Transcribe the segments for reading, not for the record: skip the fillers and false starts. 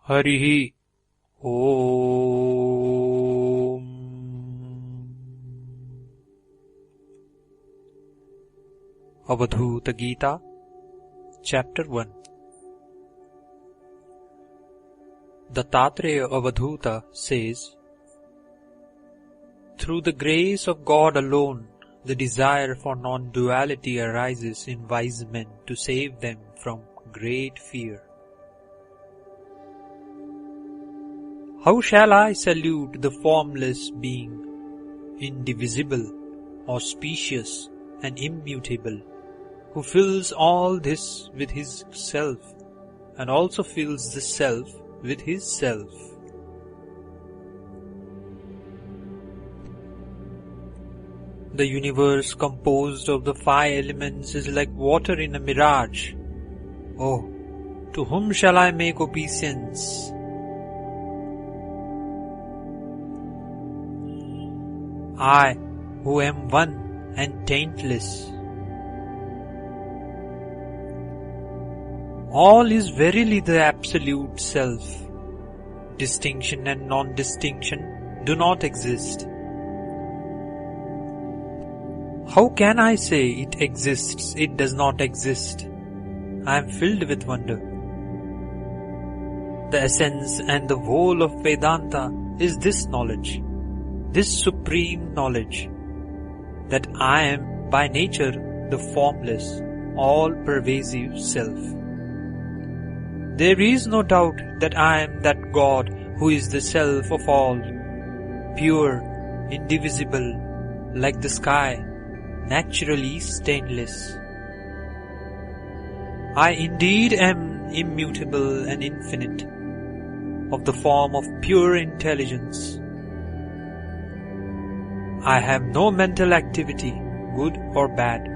Harihi Om. Avadhuta Gita, Chapter 1. The Tattreya Avadhuta says, through the grace of God alone, the desire for non-duality arises in wise men to save them from great fear. How shall I salute the formless being, indivisible, auspicious and immutable, who fills all this with his self and also fills the self with his self? The universe composed of the five elements is like water in a mirage. Oh, to whom shall I make obeisance? I, who am one and taintless. All is verily the absolute self. Distinction and non-distinction do not exist. How can I say it exists, it does not exist? I am filled with wonder. The essence and the whole of Vedanta is this knowledge, this supreme knowledge, that I am by nature the formless, all-pervasive self. There is no doubt that I am that God who is the self of all, pure, indivisible, like the sky, naturally stainless. I indeed am immutable and infinite, of the form of pure intelligence. I have no mental activity, good or bad.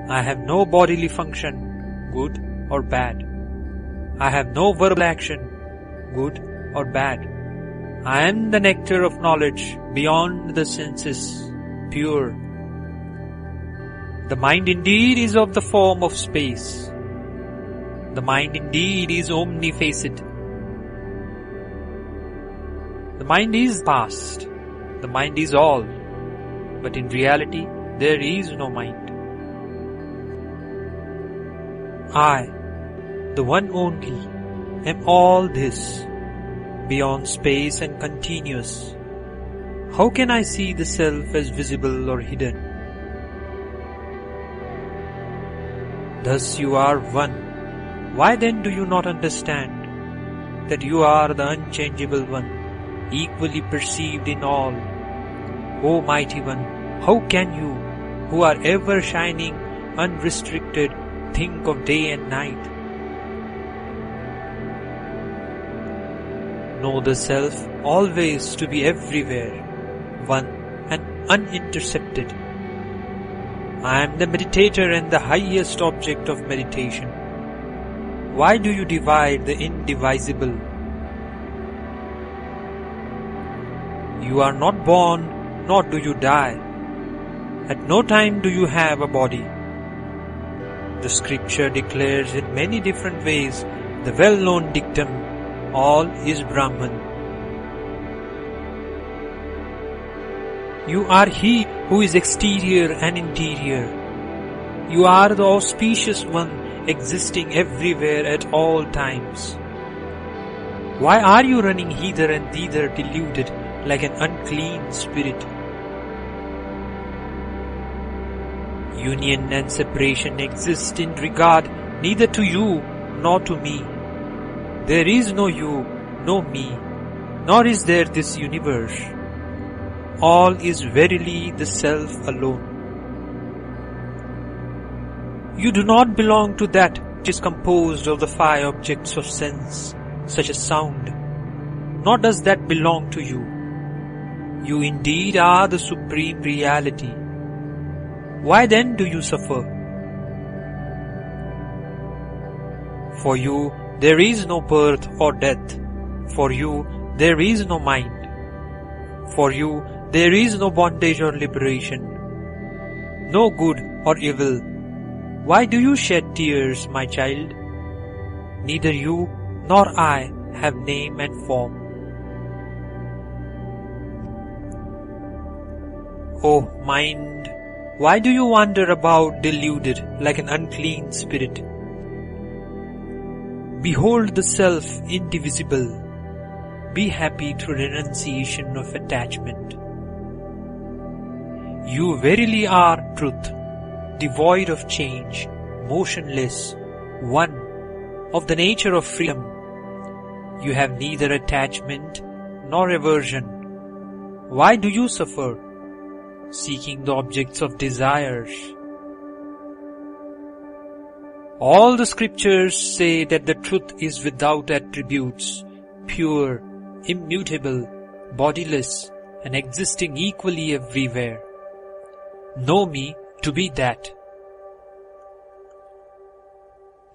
I have no bodily function, good or bad. I have no verbal action, good or bad. I am the nectar of knowledge beyond the senses, pure. The mind indeed is of the form of space. The mind indeed is omnifacet. The mind is past. The mind is all. But in reality, there is no mind. I, the one only, am all this, beyond space and continuous. How can I see the self as visible or hidden? Thus you are one. Why then do you not understand that you are the unchangeable one, equally perceived in all? O Mighty One, how can you, who are ever shining, unrestricted, think of day and night? Know the Self always to be everywhere, one and unintercepted. I am the meditator and the highest object of meditation. Why do you divide the indivisible? You are not born, nor do you die. At no time do you have a body. The scripture declares in many different ways the well-known dictum, all is Brahman. You are He who is exterior and interior. You are the auspicious one existing everywhere at all times. Why are you running hither and thither deluded like an unclean spirit? Union and separation exist in regard neither to you nor to me. There is no you, no me, nor is there this universe. All is verily the Self alone. You do not belong to that which is composed of the five objects of sense, such as sound, nor does that belong to you. You indeed are the supreme reality. Why then do you suffer? For you there is no birth or death. For you there is no mind. For you there is no bondage or liberation, no good or evil. Why do you shed tears, my child? Neither you nor I have name and form. O mind, why do you wander about deluded like an unclean spirit? Behold the self indivisible. Be happy through renunciation of attachment. You verily are truth, devoid of change, motionless, one, of the nature of freedom. You have neither attachment nor aversion. Why do you suffer, seeking the objects of desires? All the scriptures say that the truth is without attributes, pure, immutable, bodiless, and existing equally everywhere. Know me to be that.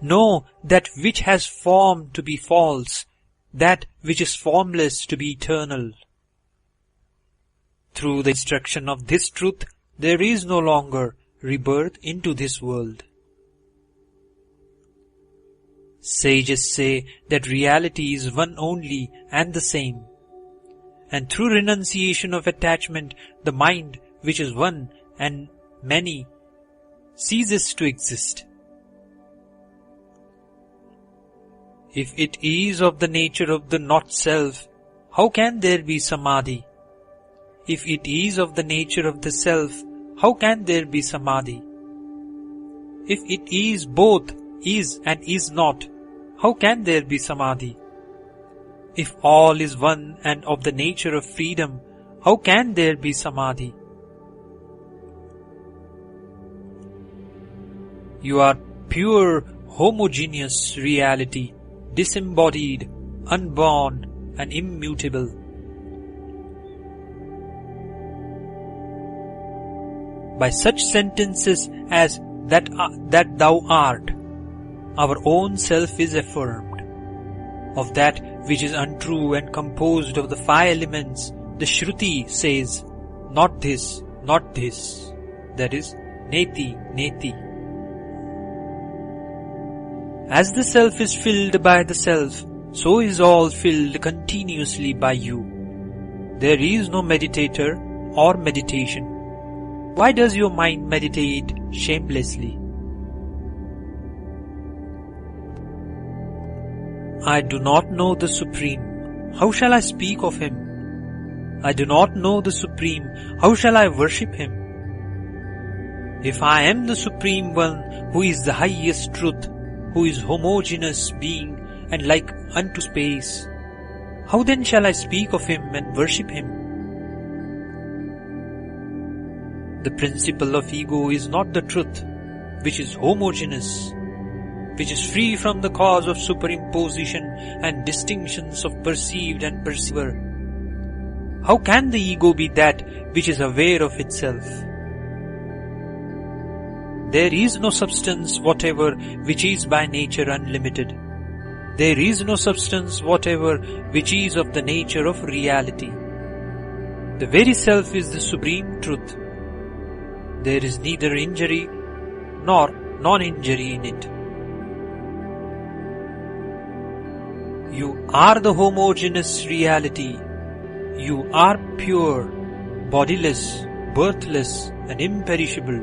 Know that which has form to be false, that which is formless to be eternal. Through the instruction of this truth, there is no longer rebirth into this world. Sages say that reality is one only and the same, and through renunciation of attachment, the mind, which is one and many, ceases to exist. If it is of the nature of the not-self, how can there be samadhi? If it is of the nature of the self, how can there be samadhi? If it is both is and is not, how can there be samadhi? If all is one and of the nature of freedom, how can there be samadhi? You are pure, homogeneous reality, disembodied, unborn, and immutable. By such sentences as that thou art, our own self is affirmed. Of that which is untrue and composed of the five elements, the Shruti says, not this, that is, neti, neti. As the self is filled by the self, so is all filled continuously by you. There is no meditator or meditation. Why does your mind meditate shamelessly? I do not know the Supreme. How shall I speak of Him? I do not know the Supreme. How shall I worship Him? If I am the Supreme One, who is the highest truth, who is homogeneous being and like unto space, how then shall I speak of Him and worship Him? The principle of ego is not the truth, which is homogeneous, which is free from the cause of superimposition and distinctions of perceived and perceiver. How can the ego be that which is aware of itself? There is no substance whatever which is by nature unlimited. There is no substance whatever which is of the nature of reality. The very self is the supreme truth. There is neither injury nor non-injury in it. You are the homogeneous reality. You are pure, bodiless, birthless, and imperishable.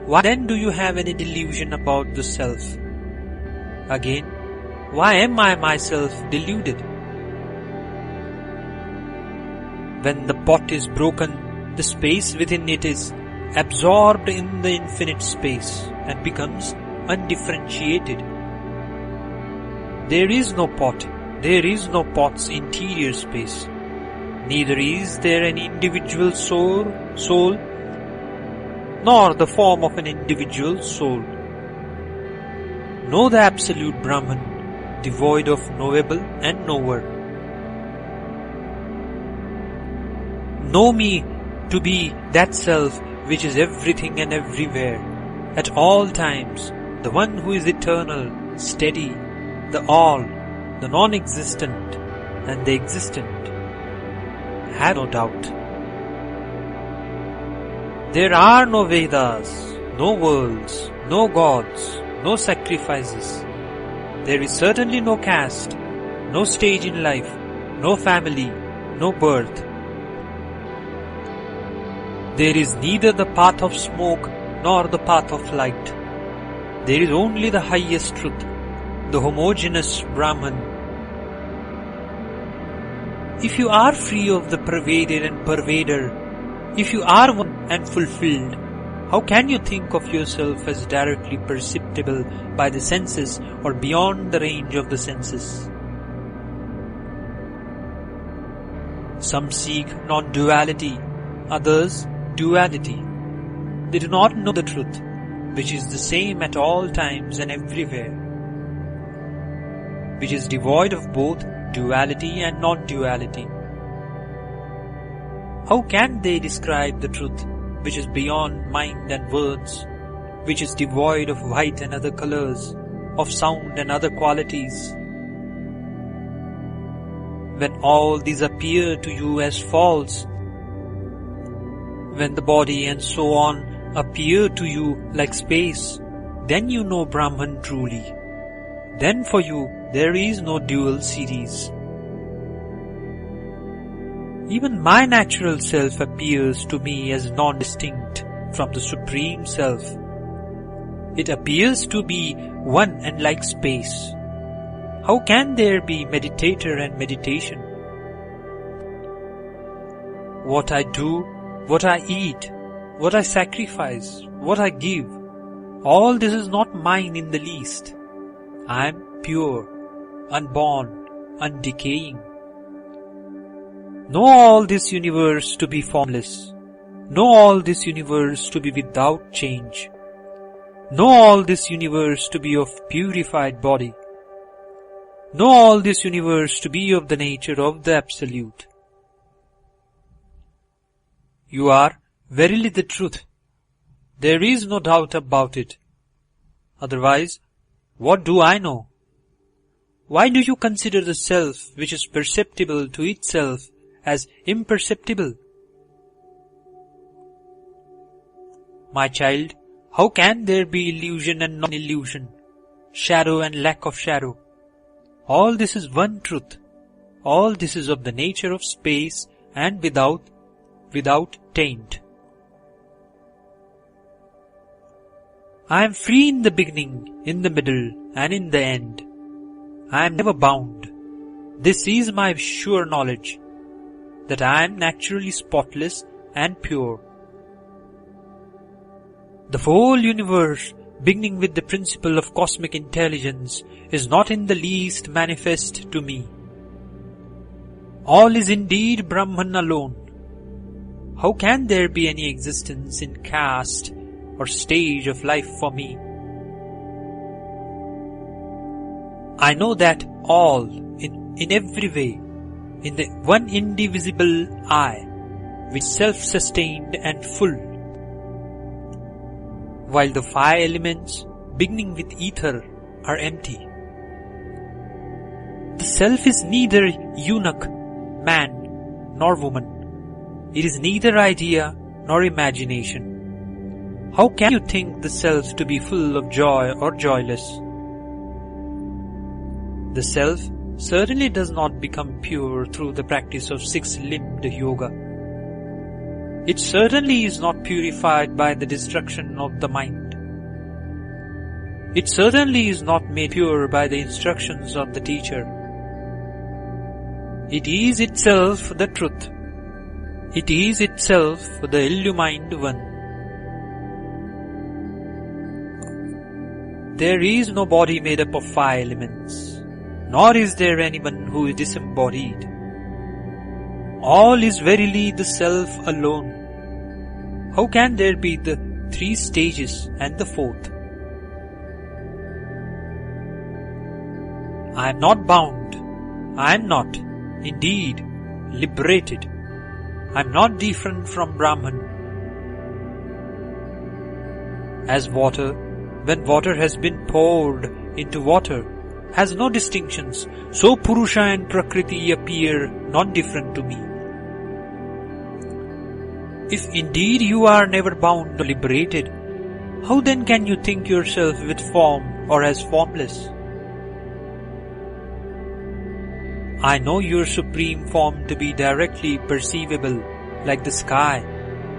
Why then do you have any delusion about the self? Again, why am I myself deluded? When the pot is broken, the space within it is absorbed in the infinite space and becomes undifferentiated. There is no pot, there is no pot's interior space. Neither is there any individual soul, nor the form of an individual soul. Know the absolute Brahman, devoid of knowable and knower. Know me to be that self which is everything and everywhere, at all times, the one who is eternal, steady, the all, the non-existent, and the existent. Have no doubt. There are no Vedas, no worlds, no gods, no sacrifices. There is certainly no caste, no stage in life, no family, no birth. There is neither the path of smoke nor the path of light. There is only the highest truth, the homogeneous Brahman. If you are free of the pervaded and pervader, if you are one and fulfilled, how can you think of yourself as directly perceptible by the senses or beyond the range of the senses? Some seek non-duality, others duality. They do not know the truth, which is the same at all times and everywhere, which is devoid of both duality and non-duality. How can they describe the truth, which is beyond mind and words, which is devoid of white and other colors, of sound and other qualities? When all these appear to you as false, when the body and so on appear to you like space, then you know Brahman truly. Then for you there is no dual series. Even my natural self appears to me as non-distinct from the Supreme Self. It appears to be one and like space. How can there be meditator and meditation? What I do, what I eat, what I sacrifice, what I give, all this is not mine in the least. I am pure, unborn, undecaying. Know all this universe to be formless. Know all this universe to be without change. Know all this universe to be of purified body. Know all this universe to be of the nature of the Absolute. You are verily the truth. There is no doubt about it. Otherwise, what do I know? Why do you consider the self which is perceptible to itself as imperceptible? My child, how can there be illusion and non-illusion, shadow and lack of shadow? All this is one truth. All this is of the nature of space and without taint. I am free in the beginning, in the middle, and in the end. I am never bound. This is my sure knowledge, that I am naturally spotless and pure. The whole universe, beginning with the principle of cosmic intelligence, is not in the least manifest to me. All is indeed Brahman alone. How can there be any existence in caste or stage of life for me? I know that all, in every way, in the one indivisible I, which is self-sustained and full, while the five elements, beginning with ether, are empty. The self is neither eunuch, man, nor woman. It is neither idea nor imagination. How can you think the self to be full of joy or joyless? The self certainly does not become pure through the practice of six-limbed yoga. It certainly is not purified by the destruction of the mind. It certainly is not made pure by the instructions of the teacher. It is itself the truth. It is itself the illumined one. There is no body made up of five elements, nor is there anyone who is disembodied. All is verily the self alone. How can there be the three stages and the fourth? I am not bound. I am not, indeed, liberated. I am not different from Brahman. As water, when water has been poured into water, has no distinctions, so Purusha and Prakriti appear non-different to me. If indeed you are never bound or liberated, how then can you think yourself with form or as formless? I know your supreme form to be directly perceivable, like the sky.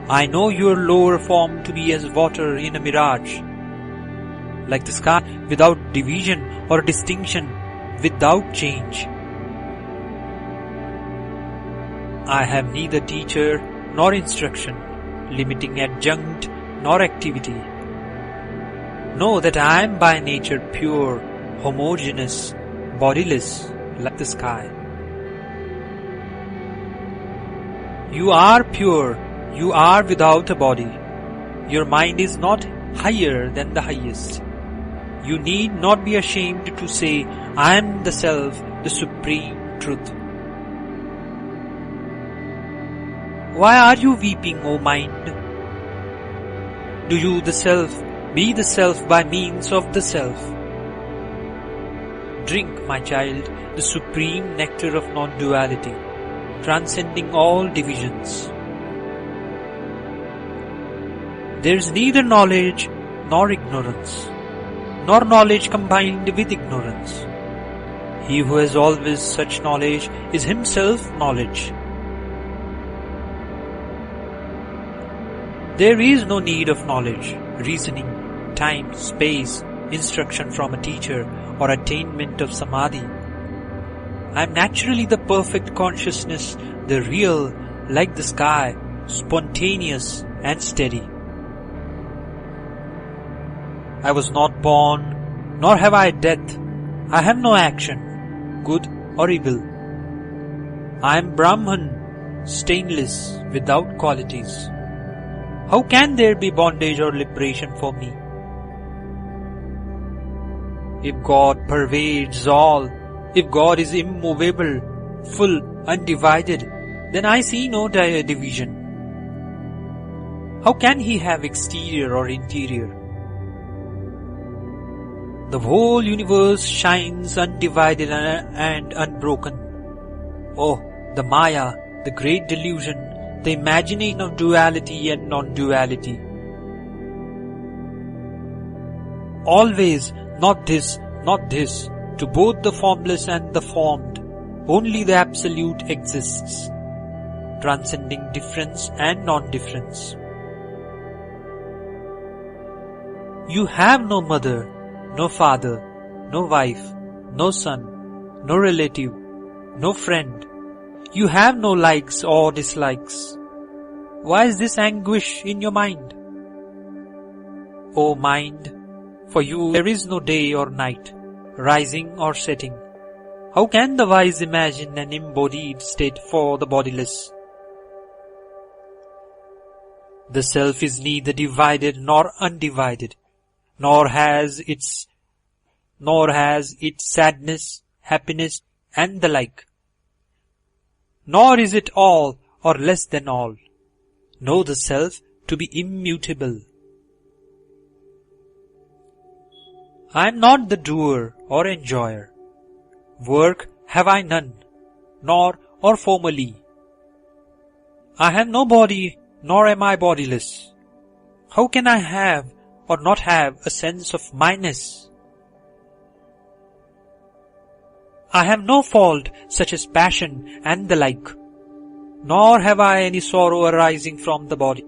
I know your lower form to be as water in a mirage, like the sky, without division or distinction, without change. I have neither teacher nor instruction, limiting adjunct nor activity. Know that I am by nature pure, homogeneous, bodiless, like the sky. You are pure, you are without a body. Your mind is not higher than the highest. You need not be ashamed to say, I am the Self, the Supreme Truth. Why are you weeping, O mind? Do you, the Self, be the Self by means of the Self? Drink, my child, the supreme nectar of non-duality, transcending all divisions. There is neither knowledge nor ignorance, nor knowledge combined with ignorance. He who has always such knowledge is himself knowledge. There is no need of knowledge, reasoning, time, space, instruction from a teacher, or attainment of samadhi. I am naturally the perfect consciousness, the real, like the sky, spontaneous and steady. I was not born, nor have I death. I have no action, good or evil. I am Brahman, stainless, without qualities. How can there be bondage or liberation for me? If God pervades all, if God is immovable, full, undivided, then I see no division. How can He have exterior or interior? The whole universe shines undivided and unbroken. Oh, the Maya, the great delusion, the imagination of duality and non-duality. Always, not this, to both the formless and the formed, only the Absolute exists, transcending difference and non-difference. You have no mother, no father, no wife, no son, no relative, no friend. You have no likes or dislikes. Why is this anguish in your mind? O mind, for you there is no day or night, rising or setting. How can the wise imagine an embodied state for the bodiless? The Self is neither divided nor undivided, nor has its sadness, happiness, and the like. Nor is it all or less than all. Know the Self to be immutable. I am not the doer or enjoyer. Work have I none, nor or formerly. I have no body, nor am I bodiless. How can I have or not have a sense of myness? I have no fault such as passion and the like, nor have I any sorrow arising from the body.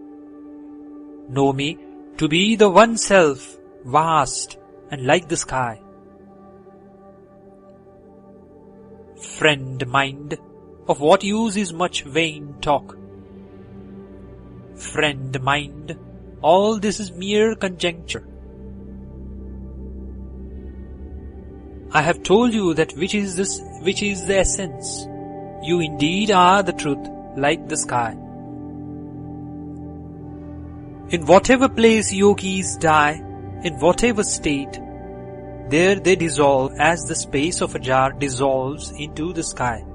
Know me to be the One Self, vast and like the sky. Friend mind, of what use is much vain talk? Friend mind, all this is mere conjecture. I have told you that which is the essence. You indeed are the truth, like the sky. In whatever place yogis die, in whatever state, there they dissolve as the space of a jar dissolves into the sky.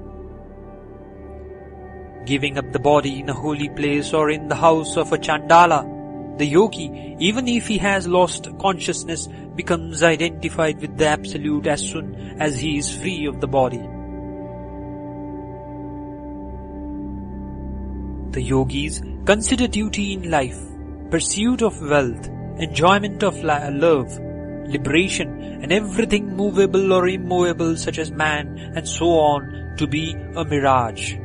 Giving up the body in a holy place or in the house of a Chandala, the yogi, even if he has lost consciousness, becomes identified with the Absolute as soon as he is free of the body. The yogis consider duty in life, pursuit of wealth, enjoyment of love, liberation, and everything movable or immovable such as man and so on to be a mirage.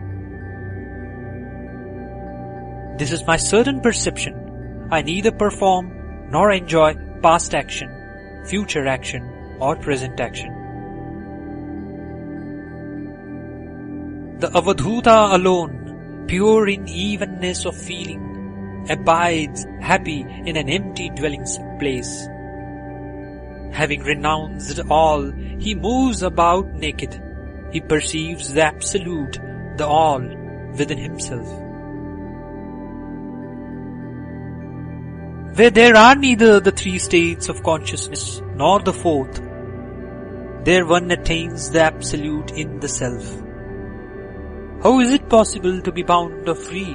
This is my certain perception. I neither perform nor enjoy past action, future action, or present action. The Avadhuta alone, pure in evenness of feeling, abides happy in an empty dwelling place. Having renounced all, he moves about naked. He perceives the Absolute, the All, within himself. Where there are neither the three states of consciousness nor the fourth, there one attains the Absolute in the Self. How is it possible to be bound or free,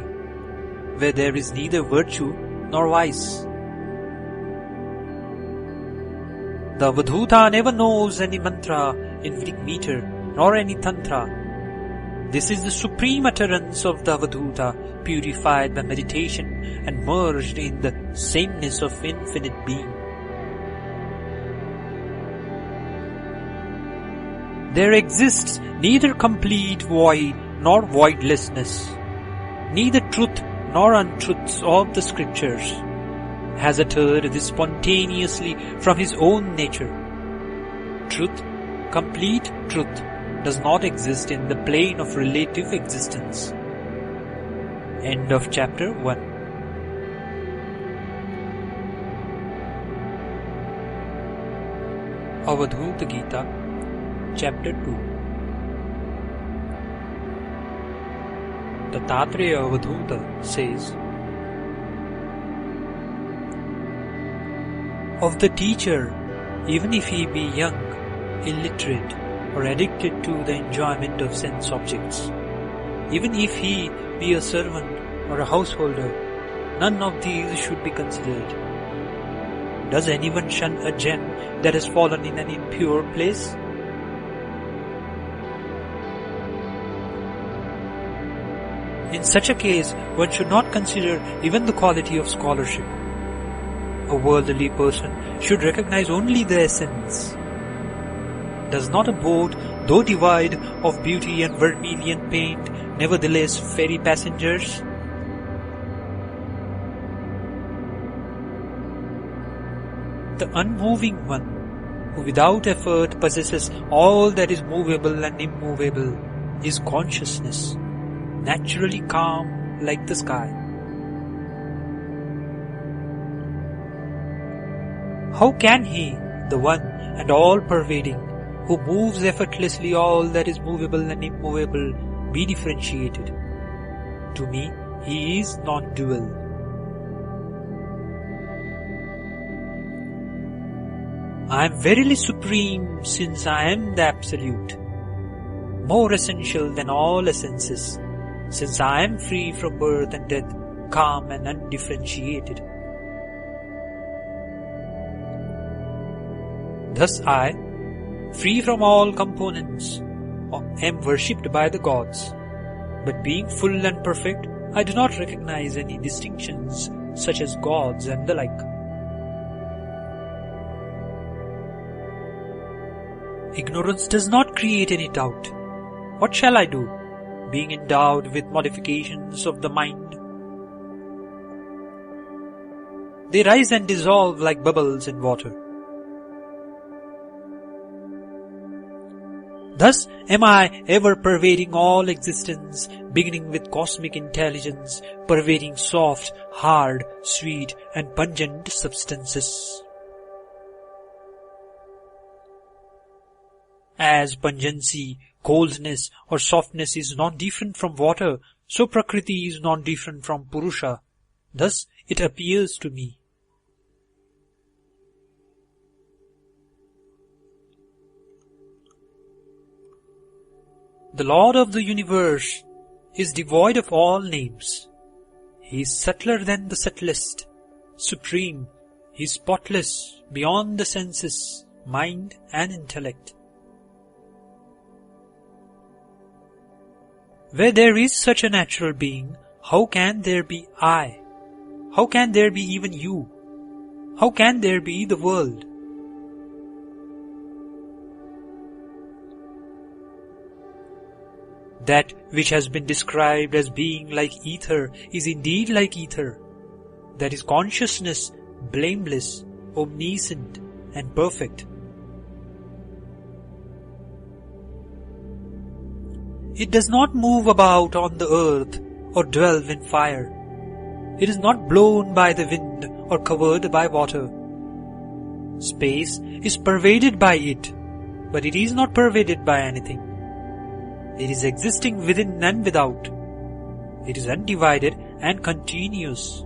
where there is neither virtue nor vice? The Avadhuta never knows any mantra in Vedic meter, nor any tantra. This is the supreme utterance of the Avadhuta, purified by meditation and merged in the sameness of infinite being. There exists neither complete void nor voidlessness, neither truth nor untruths of the scriptures. Has uttered this spontaneously from his own nature. Truth, complete truth, does not exist in the plane of relative existence. End of chapter 1. Avadhuta Gita, chapter 2. The Tatreya Avadhuta says, of the teacher, even if he be young, illiterate, or addicted to the enjoyment of sense objects, even if he be a servant or a householder, none of these should be considered. Does anyone shun a gem that has fallen in an impure place? In such a case, one should not consider even the quality of scholarship. A worldly person should recognize only the essence. Does not a boat, though devoid of beauty and vermilion paint, nevertheless ferry passengers? The unmoving one, who without effort possesses all that is movable and immovable, is consciousness, naturally calm like the sky. How can he, the one and all-pervading, who moves effortlessly all that is movable and immovable, be differentiated? To me, he is non-dual. I am verily supreme, since I am the Absolute, more essential than all essences, since I am free from birth and death, calm and undifferentiated. Thus I, free from all components, am worshipped by the gods. But being full and perfect, I do not recognize any distinctions such as gods and the like. Ignorance does not create any doubt. What shall I do, being endowed with modifications of the mind? They rise and dissolve like bubbles in water. Thus am I ever pervading all existence, beginning with cosmic intelligence, pervading soft, hard, sweet, and pungent substances. As pungency, coldness, or softness is not different from water, so Prakriti is not different from Purusha. Thus it appears to me. The Lord of the universe is devoid of all names. He is subtler than the subtlest, supreme. He is spotless, beyond the senses, mind and intellect. Where there is such a natural being, how can there be I? How can there be even you? How can there be the world? That which has been described as being like ether is indeed like ether. That is consciousness, blameless, omniscient, and perfect. It does not move about on the earth or dwell in fire. It is not blown by the wind or covered by water. Space is pervaded by it, but it is not pervaded by anything. It is existing within and without. It is undivided and continuous.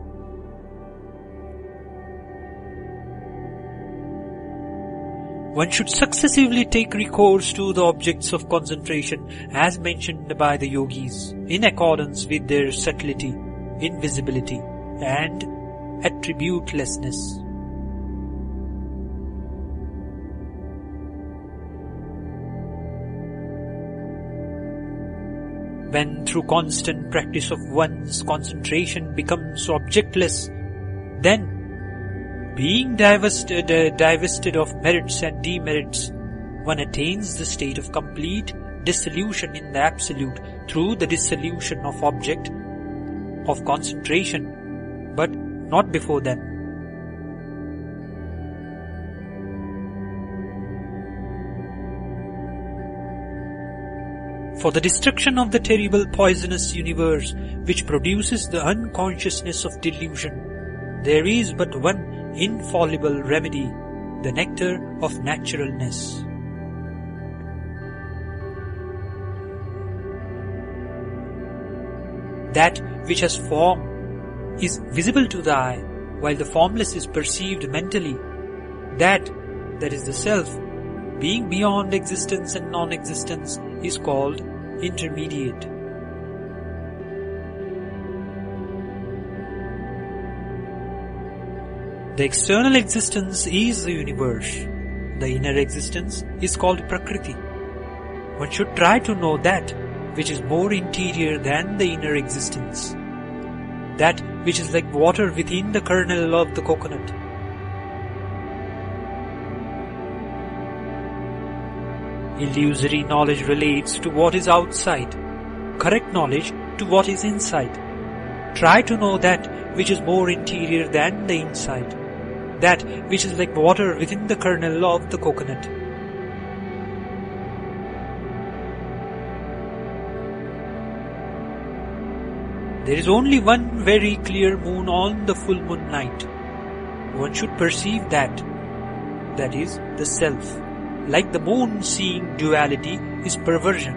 One should successively take recourse to the objects of concentration as mentioned by the yogis in accordance with their subtlety, invisibility, and attributelessness. When through constant practice of one's concentration becomes objectless, then, being divested of merits and demerits, one attains the state of complete dissolution in the Absolute through the dissolution of object of concentration, but not before then. For the destruction of the terrible poisonous universe which produces the unconsciousness of delusion, there is but one infallible remedy, the nectar of naturalness. That which has form is visible to the eye, while the formless is perceived mentally. That is the self, being beyond existence and non-existence, is called intermediate. The external existence is the universe. The inner existence is called Prakriti. One should try to know that which is more interior than the inner existence. That which is like water within the kernel of the coconut. Illusory knowledge relates to what is outside, correct knowledge to what is inside. Try to know that which is more interior than the inside, that which is like water within the kernel of the coconut. There is only one very clear moon on the full moon night. One should perceive that is the self. Like the moon, seeing duality is perversion.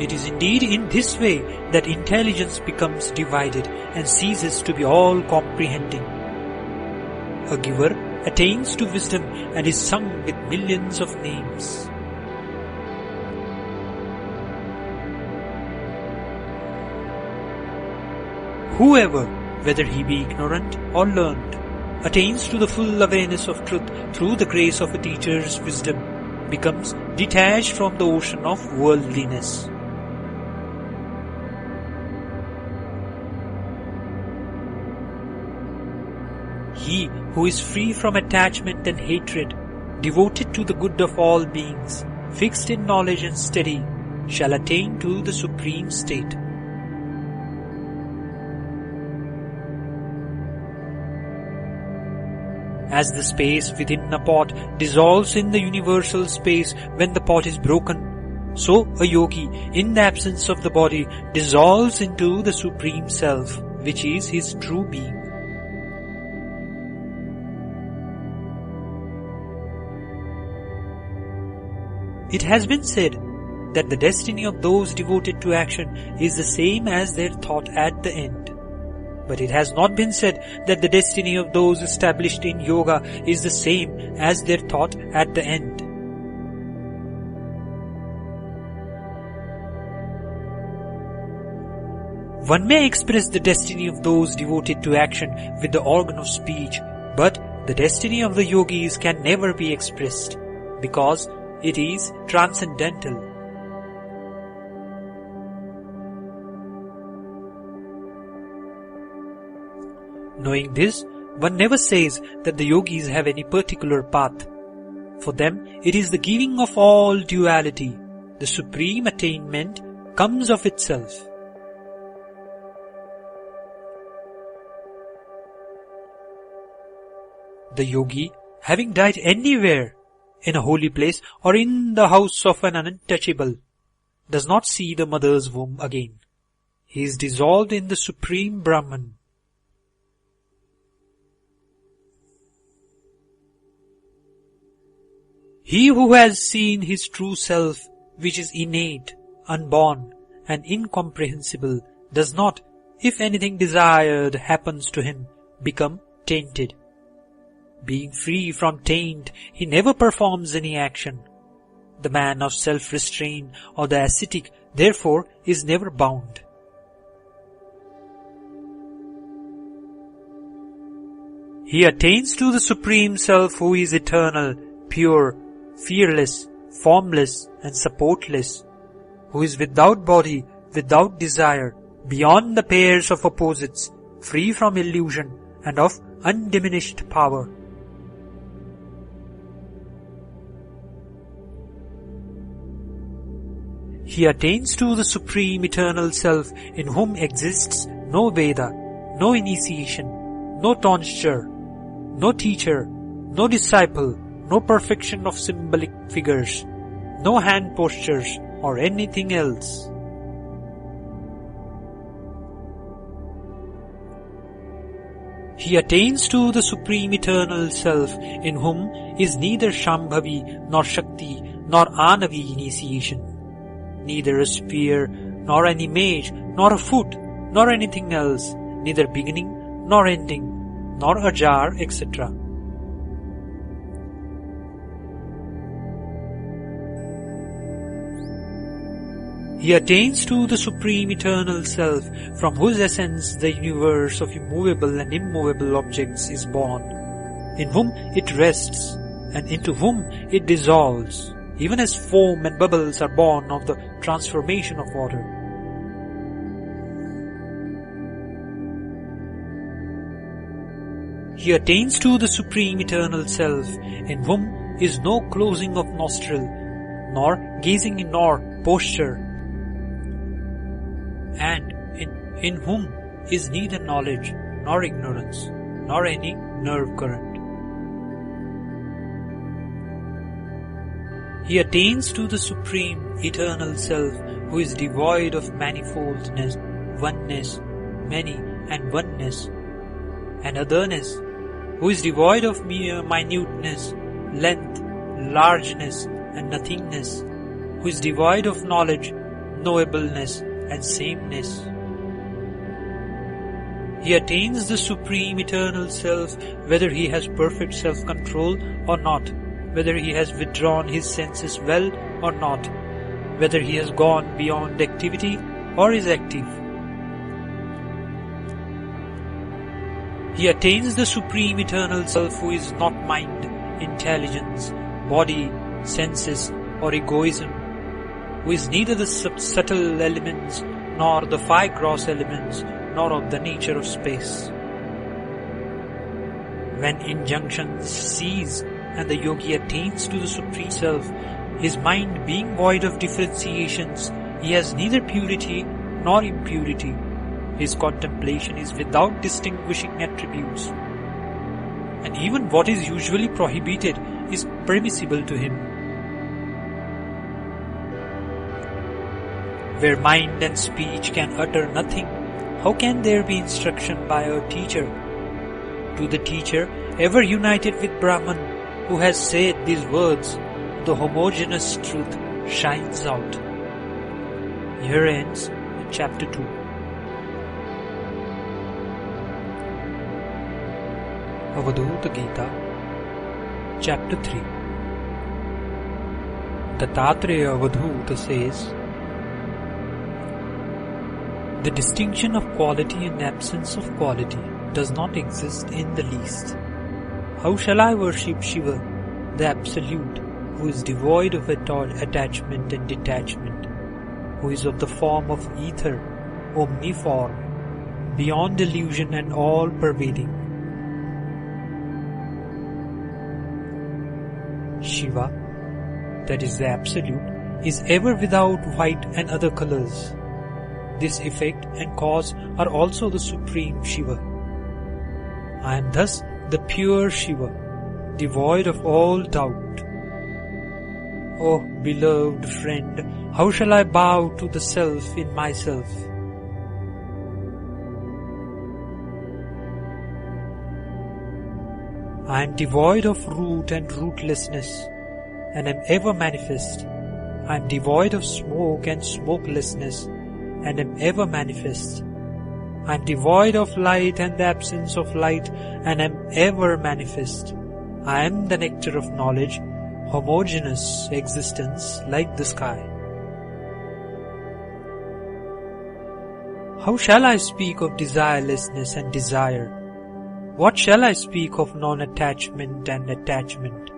It is indeed in this way that intelligence becomes divided and ceases to be all-comprehending. A giver attains to wisdom and is sung with millions of names. Whoever, whether he be ignorant or learned, attains to the full awareness of truth through the grace of a teacher's wisdom, becomes detached from the ocean of worldliness. He who is free from attachment and hatred, devoted to the good of all beings, fixed in knowledge and steady, shall attain to the supreme state. As the space within a pot dissolves in the universal space when the pot is broken, so a yogi, in the absence of the body, dissolves into the Supreme Self, which is his true being. It has been said that the destiny of those devoted to action is the same as their thought at the end. But it has not been said that the destiny of those established in yoga is the same as their thought at the end. One may express the destiny of those devoted to action with the organ of speech, but the destiny of the yogis can never be expressed, because it is transcendental. Knowing this, One never says that the yogis have any particular path. For them, it is the giving of all duality. The supreme attainment comes of itself. The yogi, having died anywhere, in a holy place or in the house of an untouchable, does not see the mother's womb again. He is dissolved in the supreme Brahman. He who has seen his true self, which is innate, unborn, and incomprehensible, does not, if anything desired happens to him, become tainted. Being free from taint, he never performs any action. The man of self-restraint or the ascetic, therefore, is never bound. He attains to the Supreme Self who is eternal, pure, fearless, formless and supportless, who is without body, without desire, beyond the pairs of opposites, free from illusion and of undiminished power. He attains to the Supreme Eternal Self in whom exists no Veda, no initiation, no tonsure, no teacher, no disciple, no perfection of symbolic figures, no hand postures or anything else. He attains to the Supreme Eternal Self in whom is neither Shambhavi nor Shakti nor Anavi initiation, neither a sphere nor an image nor a foot nor anything else, neither beginning nor ending nor ajar, etc. He attains to the Supreme Eternal Self, from whose essence the universe of immovable and immovable objects is born, in whom it rests, and into whom it dissolves, even as foam and bubbles are born of the transformation of water. He attains to the Supreme Eternal Self, in whom is no closing of nostril, nor gazing nor posture, and in whom is neither knowledge, nor ignorance, nor any nerve current. He attains to the Supreme Eternal Self, who is devoid of manifoldness, oneness, many and oneness, and otherness, who is devoid of mere minuteness, length, largeness, and nothingness, who is devoid of knowledge, knowableness, and sameness. He attains the Supreme Eternal Self whether he has perfect self-control or not, whether he has withdrawn his senses well or not, whether he has gone beyond activity or is active. He attains the Supreme Eternal Self who is not mind, intelligence, body, senses or egoism, who is neither the subtle elements nor the five gross elements nor of the nature of space. When injunctions cease and the yogi attains to the Supreme Self, his mind being void of differentiations, he has neither purity nor impurity. His contemplation is without distinguishing attributes, and even what is usually prohibited is permissible to him. Where mind and speech can utter nothing, how can there be instruction by a teacher? To the teacher, ever united with Brahman, who has said these words, the homogeneous truth shines out. Here ends chapter 2. Avadhuta Gita, chapter 3. Dattatreya Avadhuta says, the distinction of quality and absence of quality does not exist in the least. How shall I worship Shiva, the Absolute, who is devoid of attachment and detachment, who is of the form of ether, omniform, beyond illusion and all-pervading, Shiva, that is the Absolute, is ever without white and other colors. This effect and cause are also the Supreme Shiva. I am thus the pure Shiva, devoid of all doubt. Oh, beloved friend, how shall I bow to the Self in myself? I am devoid of root and rootlessness, and am ever manifest. I am devoid of smoke and smokelessness, and am ever manifest. I am devoid of light and the absence of light, and am ever manifest. I am the nectar of knowledge, homogeneous existence like the sky. How shall I speak of desirelessness and desire? What shall I speak of non-attachment and attachment?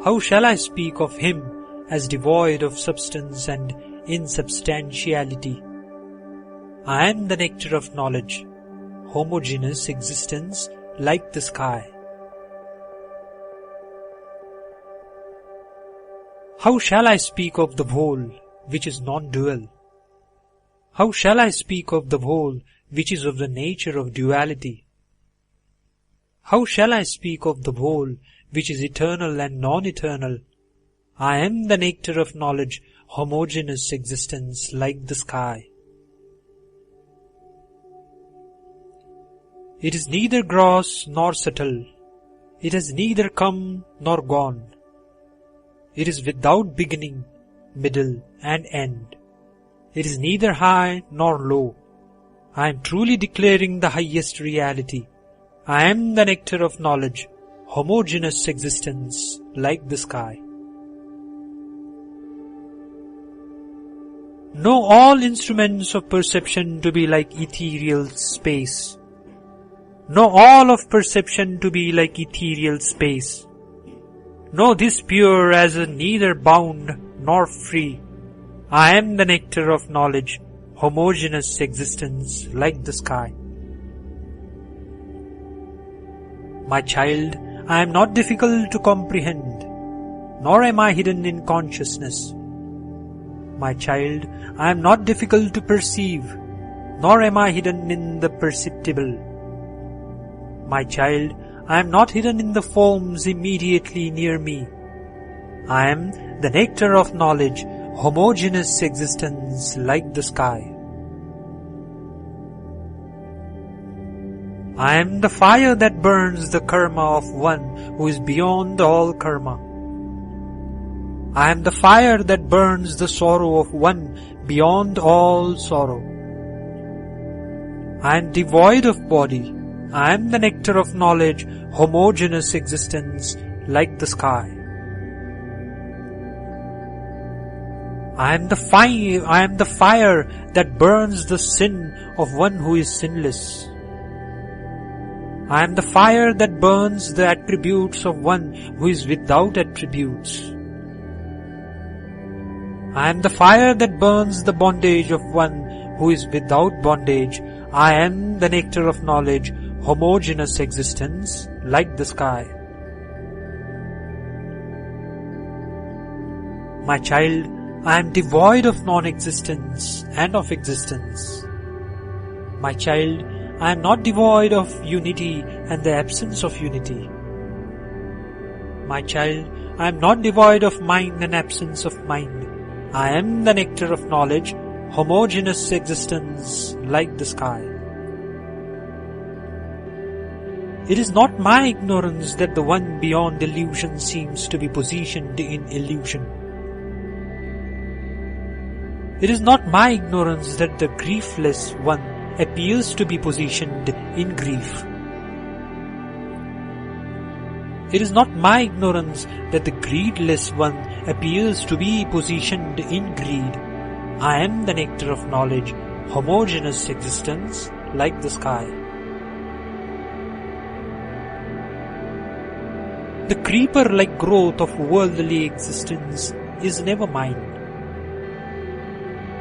How shall I speak of Him as devoid of substance and insubstantiality? I am the nectar of knowledge, homogeneous existence like the sky. How shall I speak of the whole which is non-dual? How shall I speak of the whole which is of the nature of duality? How shall I speak of the whole which is eternal and non-eternal? I am the nectar of knowledge, homogeneous existence like the sky. It is neither gross nor subtle. It has neither come nor gone. It is without beginning, middle, and end. It is neither high nor low. I am truly declaring the highest reality. I am the nectar of knowledge, homogeneous existence like the sky. Know all instruments of perception to be like ethereal space. Know all of perception to be like ethereal space. Know this pure as a neither bound nor free. I am the nectar of knowledge, homogeneous existence like the sky. My child, I am not difficult to comprehend, nor am I hidden in consciousness. My child, I am not difficult to perceive, nor am I hidden in the perceptible. My child, I am not hidden in the forms immediately near me. I am the nectar of knowledge, homogeneous existence like the sky. I am the fire that burns the karma of one who is beyond all karma. I am the fire that burns the sorrow of one beyond all sorrow. I am devoid of body. I am the nectar of knowledge, homogeneous existence like the sky. I am the fire that burns the sin of one who is sinless. I am the fire that burns the attributes of one who is without attributes. I am the fire that burns the bondage of one who is without bondage. I am the nectar of knowledge, homogeneous existence like the sky. My child, I am devoid of non-existence and of existence. My child, I am not devoid of unity and the absence of unity. My child, I am not devoid of mind and absence of mind. I am the nectar of knowledge, homogeneous existence like the sky. It is not my ignorance that the one beyond illusion seems to be positioned in illusion. It is not my ignorance that the griefless one appears to be positioned in grief. It is not my ignorance that the greedless one appears to be positioned in greed. I am the nectar of knowledge, homogeneous existence like the sky. The creeper-like growth of worldly existence is never mine.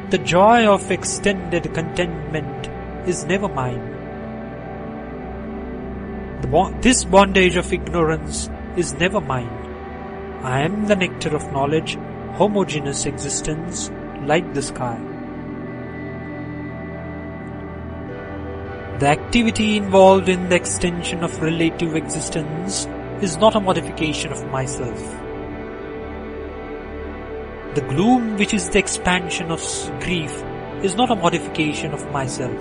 The joy of extended contentment is never mine. This bondage of ignorance is never mine. I am the nectar of knowledge, homogeneous existence like the sky. The activity involved in the extension of relative existence is not a modification of myself. The gloom which is the expansion of grief is not a modification of myself.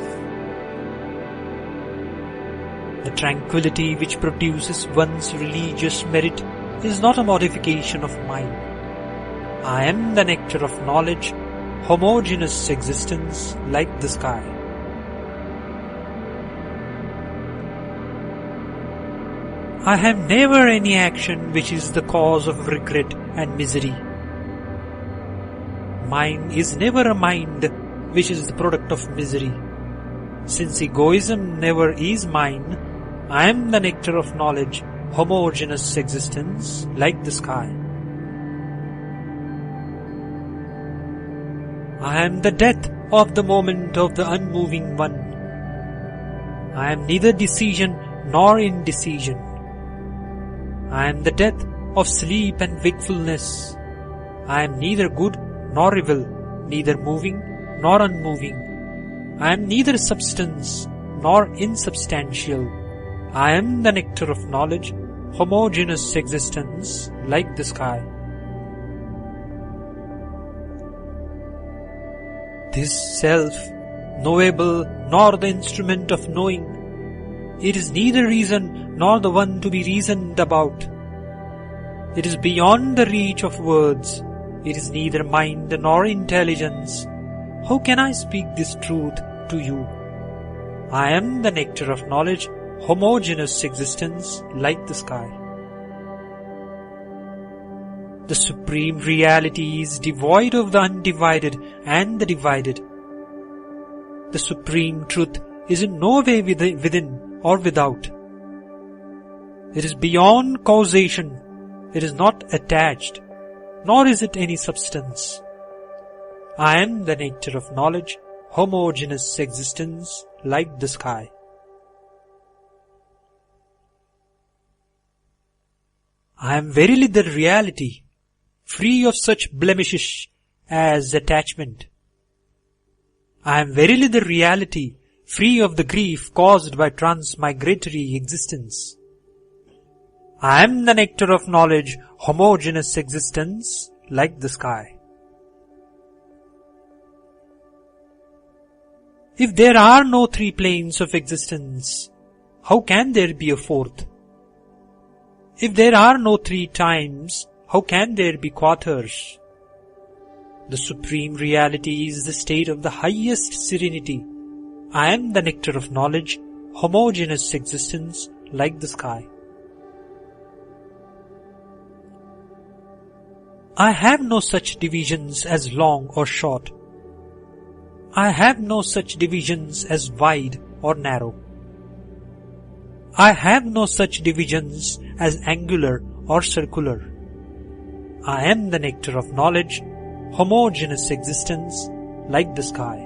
The tranquility which produces one's religious merit is not a modification of mine. I am the nectar of knowledge, homogeneous existence like the sky. I have never any action which is the cause of regret and misery. Mine is never a mind which is the product of misery. Since egoism never is mine, I am the nectar of knowledge, homogeneous existence like the sky. I am the death of the moment of the unmoving one. I am neither decision nor indecision. I am the death of sleep and wakefulness. I am neither good nor evil, neither moving nor unmoving. I am neither substance nor insubstantial. I am the nectar of knowledge, homogeneous existence like the sky. This self, knowable nor the instrument of knowing, it is neither reason nor the one to be reasoned about. It is beyond the reach of words. It is neither mind nor intelligence. How can I speak this truth to you? I am the nectar of knowledge, homogeneous existence like the sky. The supreme reality is devoid of the undivided and the divided. The supreme truth is in no way within or without. It is beyond causation. It is not attached, nor is it any substance. I am the nectar of knowledge, homogeneous existence like the sky. I am verily the reality, free of such blemishes as attachment. I am verily the reality, free of the grief caused by transmigratory existence. I am the nectar of knowledge, homogeneous existence like the sky. If there are no three planes of existence, how can there be a fourth? If there are no three times, how can there be quarters? The supreme reality is the state of the highest serenity. I am the nectar of knowledge, homogeneous existence like the sky. I have no such divisions as long or short. I have no such divisions as wide or narrow. I have no such divisions as angular or circular. I am the nectar of knowledge, homogeneous existence like the sky.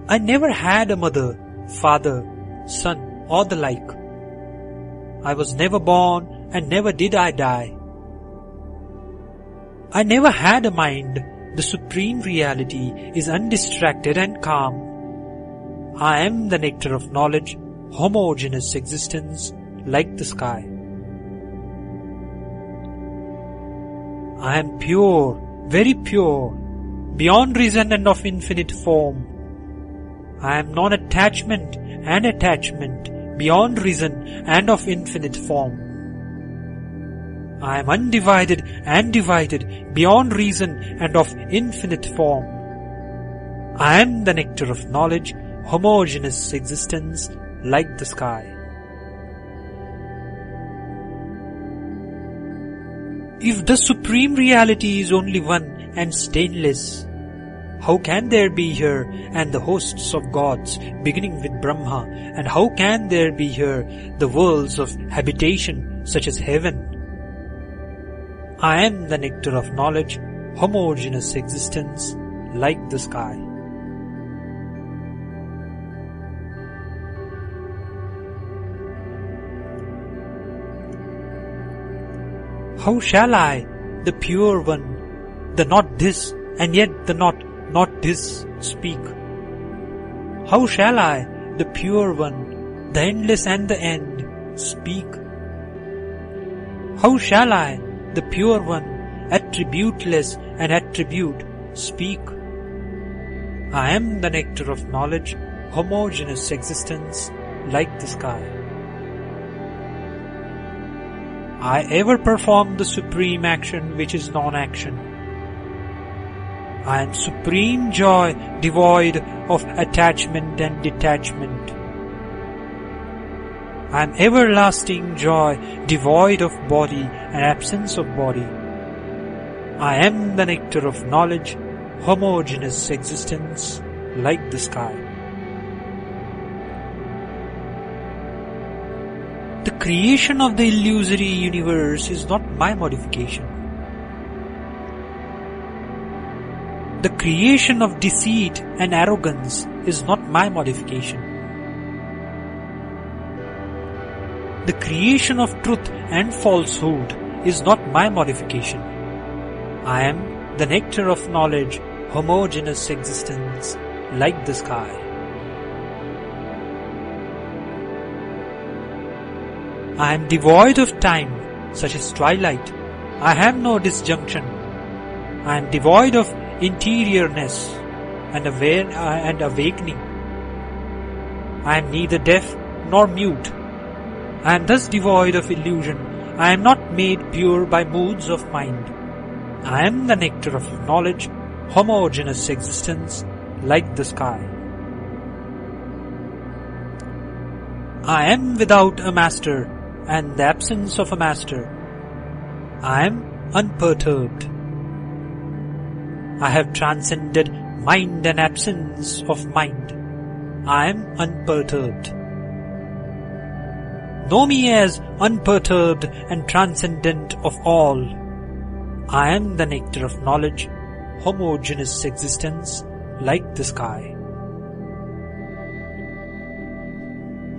I never had a mother, father, son or the like. I was never born and never did I die. I never had a mind. The supreme reality is undistracted and calm. I am the nectar of knowledge, homogeneous existence like the sky. I am pure, very pure, beyond reason and of infinite form. I am non-attachment and attachment, beyond reason and of infinite form. I am undivided and divided, beyond reason and of infinite form. I am the nectar of knowledge, homogeneous existence like the sky. If the supreme reality is only one and stainless, how can there be here and the hosts of gods beginning with Brahma, and how can there be here the worlds of habitation such as heaven? I am the nectar of knowledge, homogeneous existence like the sky. How shall I, the pure one, the not this and yet the not this, speak? How shall I, the pure one, the endless and the end, speak? How shall I, the pure one, attributeless and attribute, speak? I am the nectar of knowledge, homogeneous existence, like the sky. I ever perform the supreme action which is non-action. I am supreme joy, devoid of attachment and detachment. I am everlasting joy, devoid of body and absence of body. I am the nectar of knowledge, homogeneous existence, like the sky. The creation of the illusory universe is not my modification. The creation of deceit and arrogance is not my modification. The creation of truth and falsehood is not my modification. I am the nectar of knowledge, homogeneous existence, like the sky. I am devoid of time, such as twilight. I have no disjunction. I am devoid of interiorness and awakening. I am neither deaf nor mute. I am thus devoid of illusion. I am not made pure by moods of mind. I am the nectar of knowledge, homogeneous existence, like the sky. I am without a master and the absence of a master. I am unperturbed. I have transcended mind and absence of mind. I am unperturbed. Know me as unperturbed and transcendent of all. I am the nectar of knowledge, homogeneous existence, like the sky.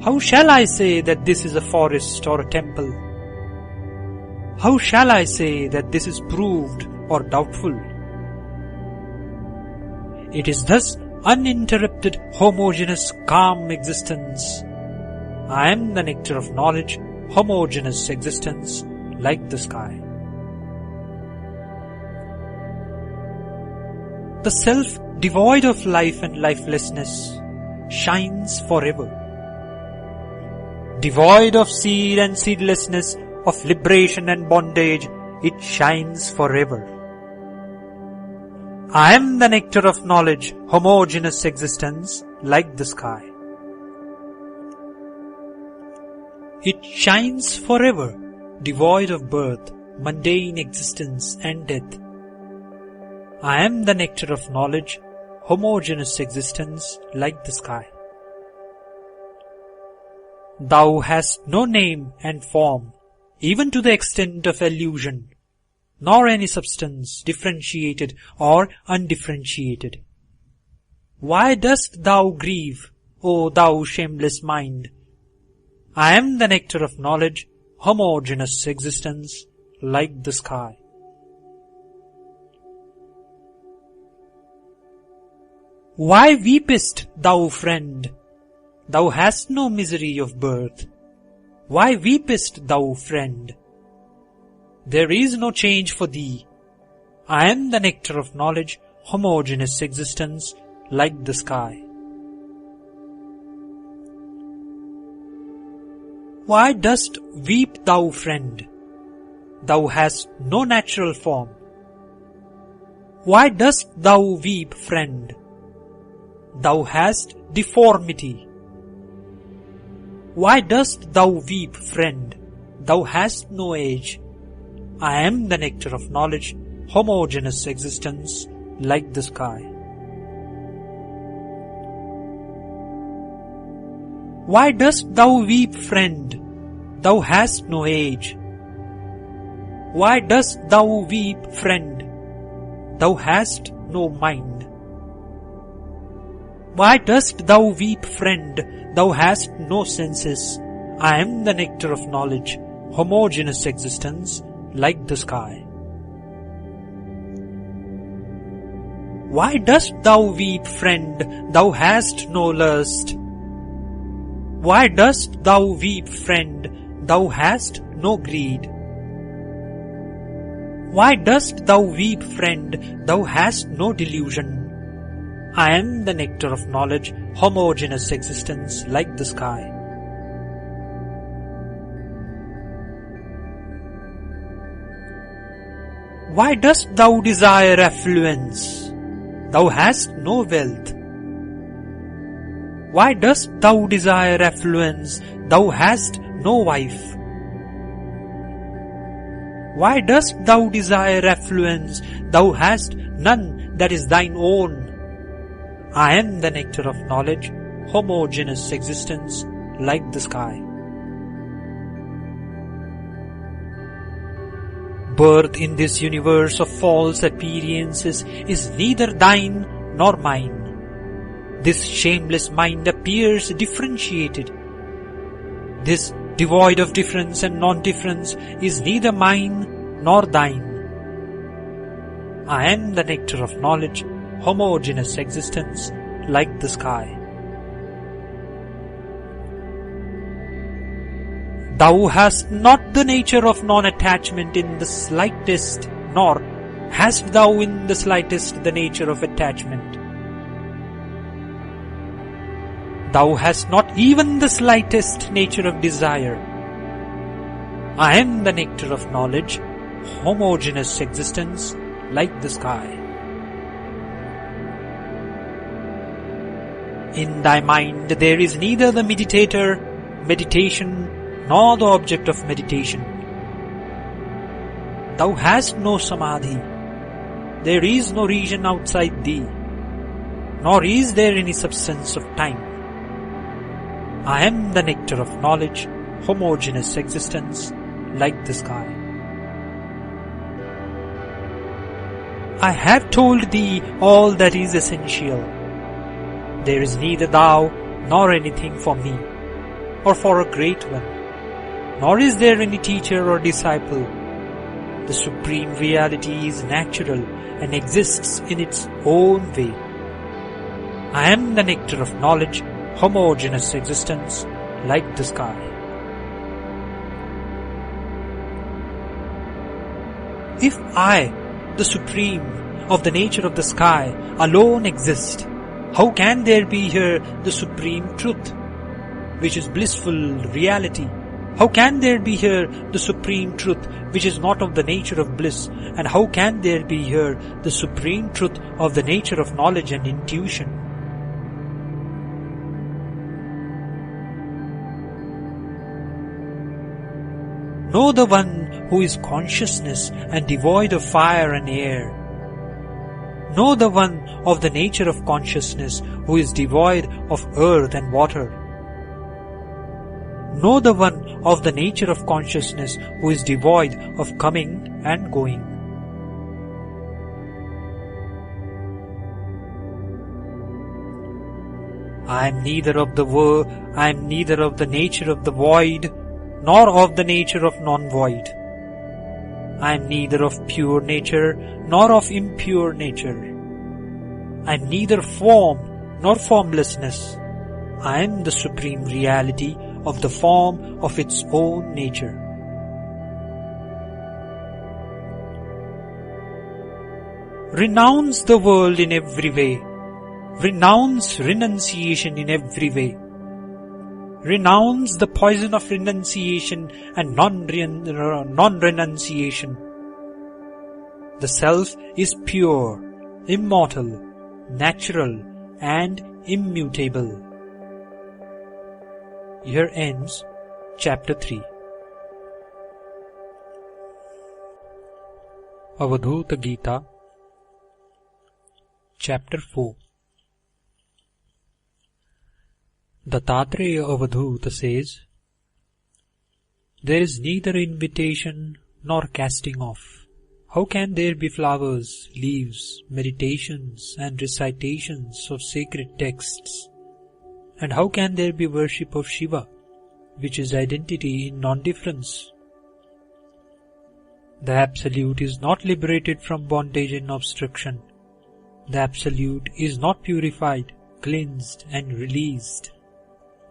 How shall I say that this is a forest or a temple? How shall I say that this is proved or doubtful? It is thus uninterrupted, homogeneous, calm existence. I am the nectar of knowledge, homogeneous existence, like the sky. The self, devoid of life and lifelessness, shines forever. Devoid of seed and seedlessness, of liberation and bondage, it shines forever. I am the nectar of knowledge, homogeneous existence, like the sky. It shines forever, devoid of birth, mundane existence and death. I am the nectar of knowledge, homogeneous existence, like the sky. Thou hast no name and form, even to the extent of illusion, nor any substance, differentiated or undifferentiated. Why dost thou grieve, O thou shameless mind? I am the nectar of knowledge, homogeneous existence, like the sky. Why weepest thou, friend? Thou hast no misery of birth. Why weepest thou, friend? There is no change for thee. I am the nectar of knowledge, homogeneous existence, like the sky. Why dost weep, thou friend? Thou hast no natural form. Why dost thou weep, friend? Thou hast deformity. Why dost thou weep, friend? Thou hast no age. I am the nectar of knowledge, homogeneous existence, like the sky. Why dost thou weep, friend? Thou hast no age. Why dost thou weep, friend? Thou hast no mind. Why dost thou weep, friend? Thou hast no senses. I am the nectar of knowledge, homogeneous existence, like the sky. Why dost thou weep, friend? Thou hast no lust. Why dost thou weep, friend? Thou hast no greed. Why dost thou weep, friend? Thou hast no delusion. I am the nectar of knowledge, homogeneous existence like the sky. Why dost thou desire affluence? Thou hast no wealth. Why dost thou desire affluence? Thou hast no wife. Why dost thou desire affluence? Thou hast none that is thine own. I am the nectar of knowledge, homogeneous existence like the sky. Birth in this universe of false appearances is neither thine nor mine. This shameless mind appears differentiated. This devoid of difference and non-difference is neither mine nor thine. I am the nectar of knowledge, homogeneous existence like the sky. Thou hast not the nature of non-attachment in the slightest, nor hast thou in the slightest the nature of attachment. Thou hast not even the slightest nature of desire. I am the nectar of knowledge, homogeneous existence like the sky. In thy mind there is neither the meditator, meditation, nor the object of meditation. Thou hast no samadhi. There is no region outside thee, nor is there any substance of time. I am the nectar of knowledge, homogeneous existence like the sky. I have told thee all that is essential. There is neither thou nor anything for me, or for a great one. Nor is there any teacher or disciple. The Supreme Reality is natural and exists in its own way. I am the nectar of knowledge, homogeneous existence like the sky. If I, the Supreme of the nature of the sky, alone exist, how can there be here the Supreme Truth, which is blissful reality? How can there be here the Supreme Truth which is not of the nature of bliss? And how can there be here the Supreme Truth of the nature of knowledge and intuition? Know the one who is consciousness and devoid of fire and air. Know the one of the nature of consciousness who is devoid of earth and water. Know the one of the nature of consciousness who is devoid of coming and going. I am neither of the nature of the void, nor of the nature of non-void. I am neither of pure nature, nor of impure nature. I am neither form nor formlessness. I am the Supreme Reality of the form of its own nature. Renounce the world in every way. Renounce renunciation in every way. Renounce the poison of renunciation and non-renunciation. The Self is pure, immortal, natural, and immutable. Here ends Chapter 3. Avadhuta Gita, Chapter 4. Dattatreya Avadhuta says, there is neither invitation nor casting off. How can there be flowers, leaves, meditations and recitations of sacred texts? And how can there be worship of Shiva, which is identity in non-difference? The Absolute is not liberated from bondage and obstruction. The Absolute is not purified, cleansed and released.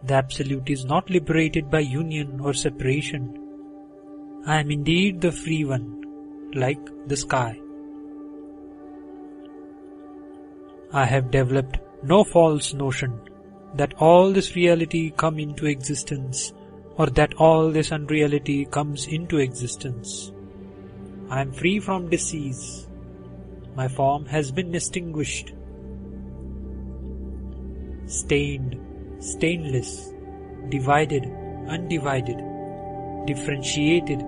The Absolute is not liberated by union or separation. I am indeed the free one, like the sky. I have developed no false notion that all this reality come into existence or that all this unreality comes into existence. I am free from disease. My form has been extinguished. Stained, stainless, divided, undivided, differentiated,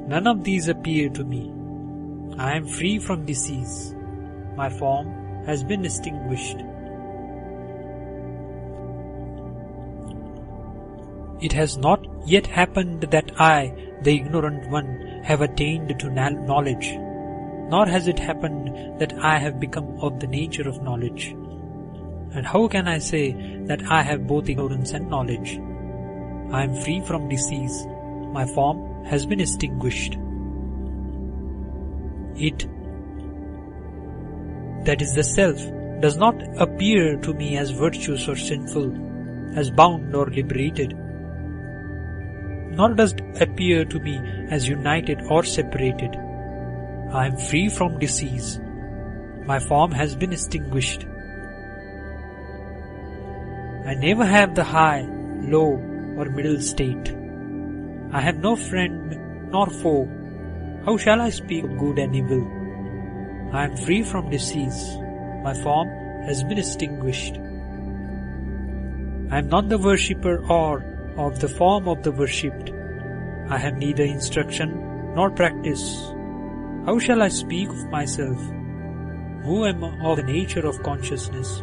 none of these appear to me. I am free from disease. My form has been extinguished. It has not yet happened that I, the ignorant one, have attained to knowledge, nor has it happened that I have become of the nature of knowledge. And how can I say that I have both ignorance and knowledge? I am free from disease. My form has been extinguished. It, that is the Self, does not appear to me as virtuous or sinful, as bound or liberated, nor does it appear to me as united or separated. I am free from disease. My form has been extinguished. I never have the high, low or middle state. I have no friend nor foe. How shall I speak of good and evil? I am free from disease. My form has been extinguished. I am not the worshipper or of the form of the worshipped. I have neither instruction nor practice. How shall I speak of myself, who am of the nature of consciousness?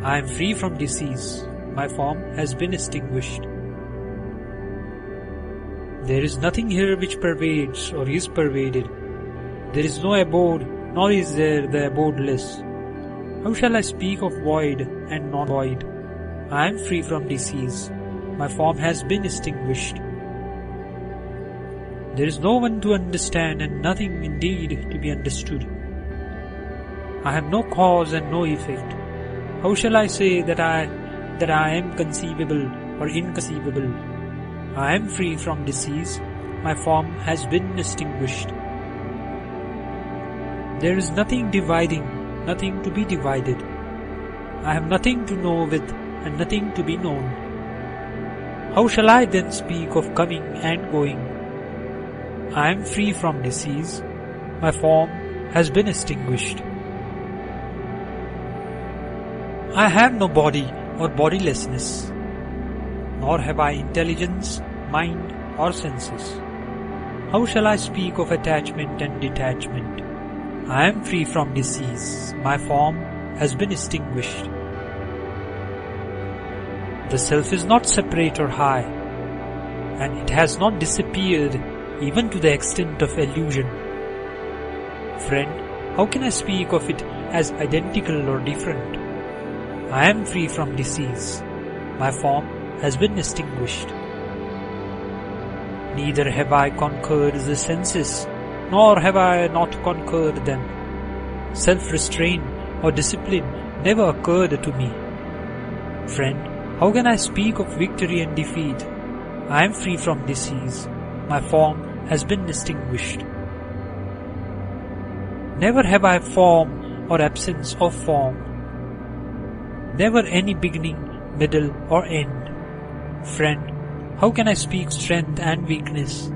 I am free from disease. My form has been extinguished. There is nothing here which pervades or is pervaded. There is no abode, nor is there the abodeless. How shall I speak of void and non-void? I am free from disease. My form has been extinguished. There is no one to understand and nothing indeed to be understood. I have no cause and no effect. How shall I say that I am conceivable or inconceivable? I am free from disease. My form has been extinguished. There is nothing dividing, nothing to be divided. I have nothing to know with and nothing to be known. How shall I then speak of coming and going? I am free from disease. My form has been extinguished. I have no body or bodilessness, nor have I intelligence, mind or senses. How shall I speak of attachment and detachment? I am free from disease. My form has been extinguished. The Self is not separate or high, and it has not disappeared even to the extent of illusion. Friend, how can I speak of it as identical or different? I am free from disease. My form has been extinguished. Neither have I conquered the senses, nor have I not conquered them. Self-restraint or discipline never occurred to me. Friend, how can I speak of victory and defeat? I am free from disease. My form has been extinguished. Never have I form or absence of form. Never any beginning, middle or end. Friend, how can I speak strength and weakness?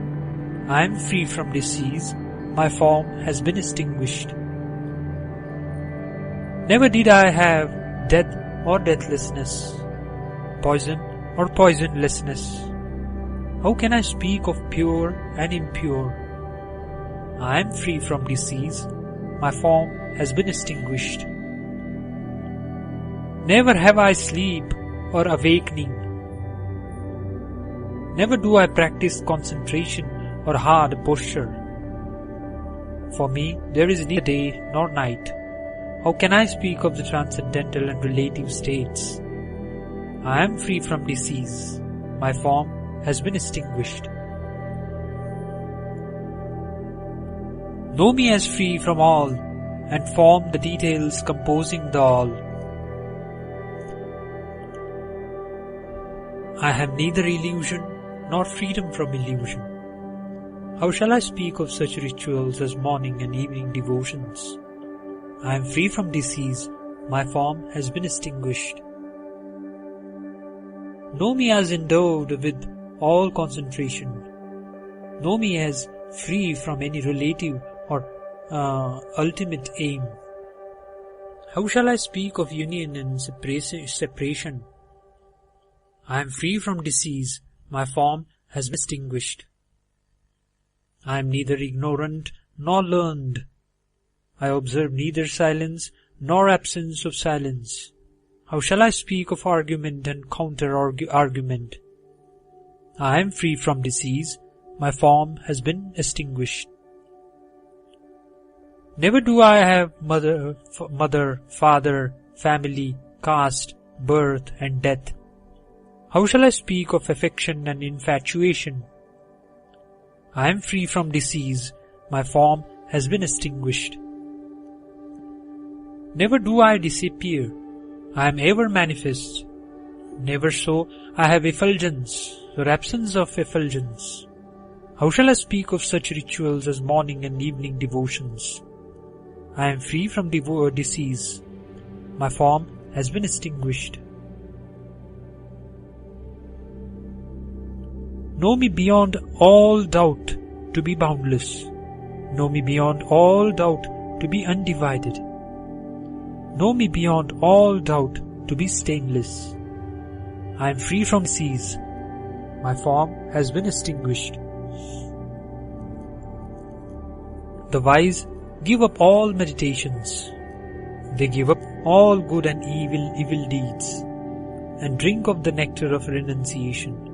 I am free from disease. My form has been extinguished. Never did I have death or deathlessness, poison or poisonlessness. How can I speak of pure and impure? I am free from disease. My form has been extinguished. Never have I sleep or awakening. Never do I practice concentration or hard posture. For me, there is neither day nor night. How can I speak of the transcendental and relative states? I am free from disease. My form has been extinguished. Know me as free from all, and form the details composing the all. I have neither illusion nor freedom from illusion. How shall I speak of such rituals as morning and evening devotions? I am free from disease, my form has been extinguished. Know me as endowed with all concentration. Know me as free from any relative or ultimate aim. How shall I speak of union and separation? I am free from disease, my form has been extinguished. I am neither ignorant nor learned. I observe neither silence nor absence of silence. How shall I speak of argument and counter-argument? I am free from disease, my form has been extinguished. Never do I have mother, father, family, caste, birth and death. How shall I speak of affection and infatuation? I am free from disease, my form has been extinguished. Never do I disappear, I am ever manifest. Never so I have effulgence or absence of effulgence. How shall I speak of such rituals as morning and evening devotions? I am free from disease, my form has been extinguished. Know me beyond all doubt to be boundless. Know me beyond all doubt to be undivided. Know me beyond all doubt to be stainless. I am free from disease. My form has been extinguished. The wise give up all meditations. They give up all good and evil deeds, and drink of the nectar of renunciation.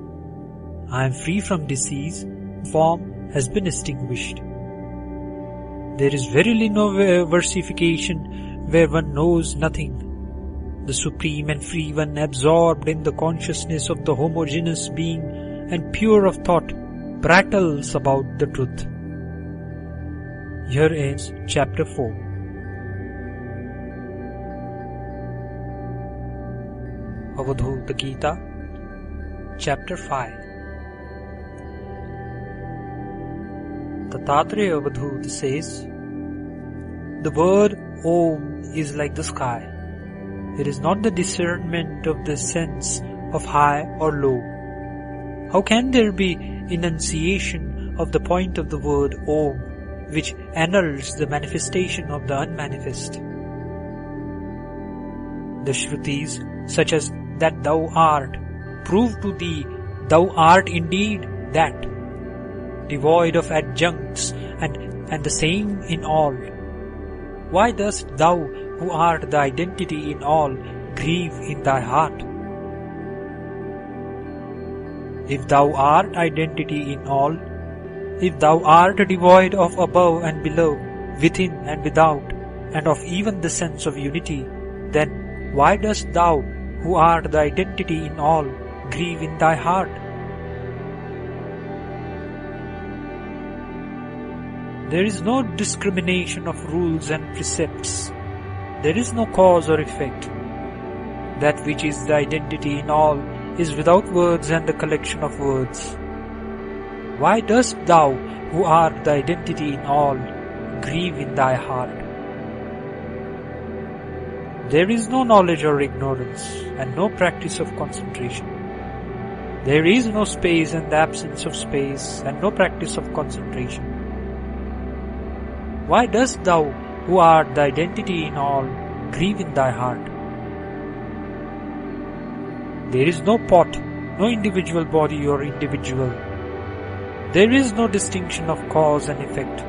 I am free from disease, form has been extinguished. There is verily no versification where one knows nothing. The Supreme and Free One, absorbed in the consciousness of the homogeneous being and pure of thought, prattles about the truth. Here ends Chapter 4. Avadhuta Gita, Chapter 5. Tattatreya Avadhuta says, the word Om is like the sky. It is not the discernment of the sense of high or low. How can there be enunciation of the point of the word Om, which annuls the manifestation of the unmanifest? The Shrutis, such as that thou art, prove to thee thou art indeed that, devoid of adjuncts and the same in all. Why dost thou, who art the identity in all, grieve in thy heart? If thou art identity in all, if thou art devoid of above and below, within and without, and of even the sense of unity, then why dost thou, who art the identity in all, grieve in thy heart? There is no discrimination of rules and precepts. There is no cause or effect. That which is the identity in all is without words and the collection of words. Why dost thou, who art the identity in all, grieve in thy heart? There is no knowledge or ignorance, and no practice of concentration. There is no space and the absence of space, and no practice of concentration. Why dost thou, who art the identity in all, grieve in thy heart? There is no pot, no individual body or individual. There is no distinction of cause and effect.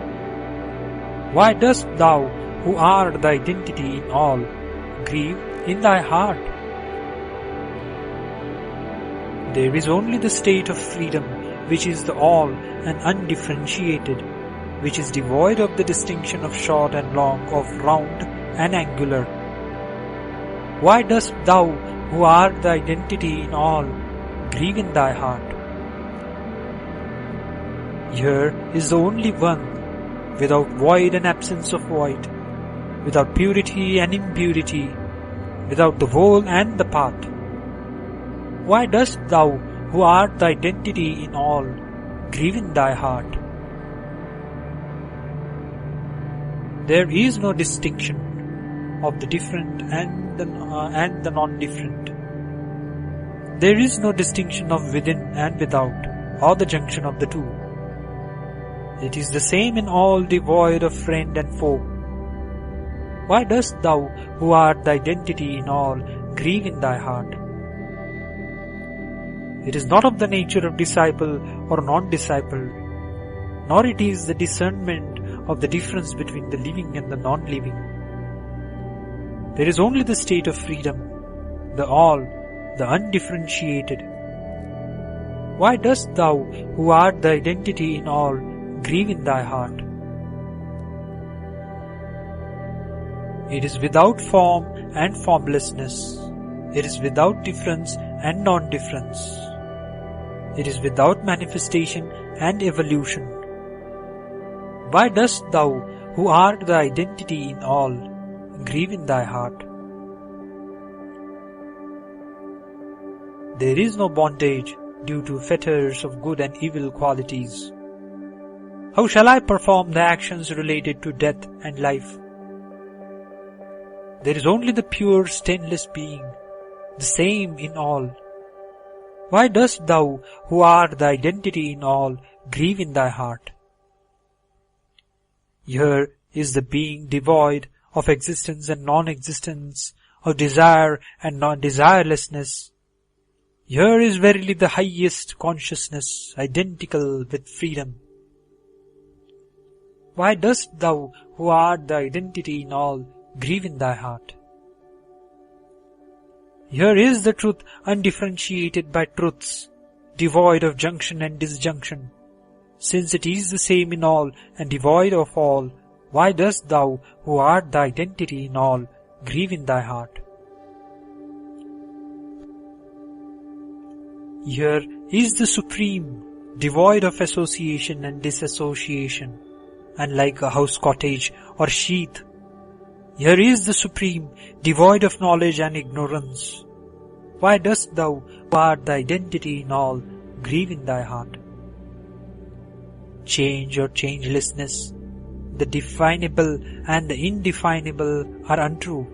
Why dost thou, who art the identity in all, grieve in thy heart? There is only the state of freedom, which is the all and undifferentiated, which is devoid of the distinction of short and long, of round and angular. Why dost thou, who art the identity in all, grieve in thy heart? Here is the only one, without void and absence of void, without purity and impurity, without the whole and the part. Why dost thou, who art the identity in all, grieve in thy heart? There is no distinction of the different and the non-different. There is no distinction of within and without, or the junction of the two. It is the same in all, devoid of friend and foe. Why dost thou, who art the identity in all, grieve in thy heart? It is not of the nature of disciple or non-disciple, nor it is the discernment of the difference between the living and the non-living. There is only the state of freedom, the all, the undifferentiated. Why dost thou, who art the identity in all, grieve in thy heart? It is without form and formlessness. It is without difference and non-difference. It is without manifestation and evolution. Why dost thou, who art the identity in all, grieve in thy heart? There is no bondage due to fetters of good and evil qualities. How shall I perform the actions related to death and life? There is only the pure stainless being, the same in all. Why dost thou, who art the identity in all, grieve in thy heart? Here is the being devoid of existence and non-existence, of desire and non-desirelessness. Here is verily the highest consciousness, identical with freedom. Why dost thou, who art the identity in all, grieve in thy heart? Here is the truth undifferentiated by truths, devoid of junction and disjunction. Since it is the same in all and devoid of all, why dost thou, who art the identity in all, grieve in thy heart? Here is the Supreme, devoid of association and disassociation, unlike a house cottage or sheath. Here is the Supreme, devoid of knowledge and ignorance. Why dost thou, who art the identity in all, grieve in thy heart? Change or changelessness, the definable and the indefinable are untrue.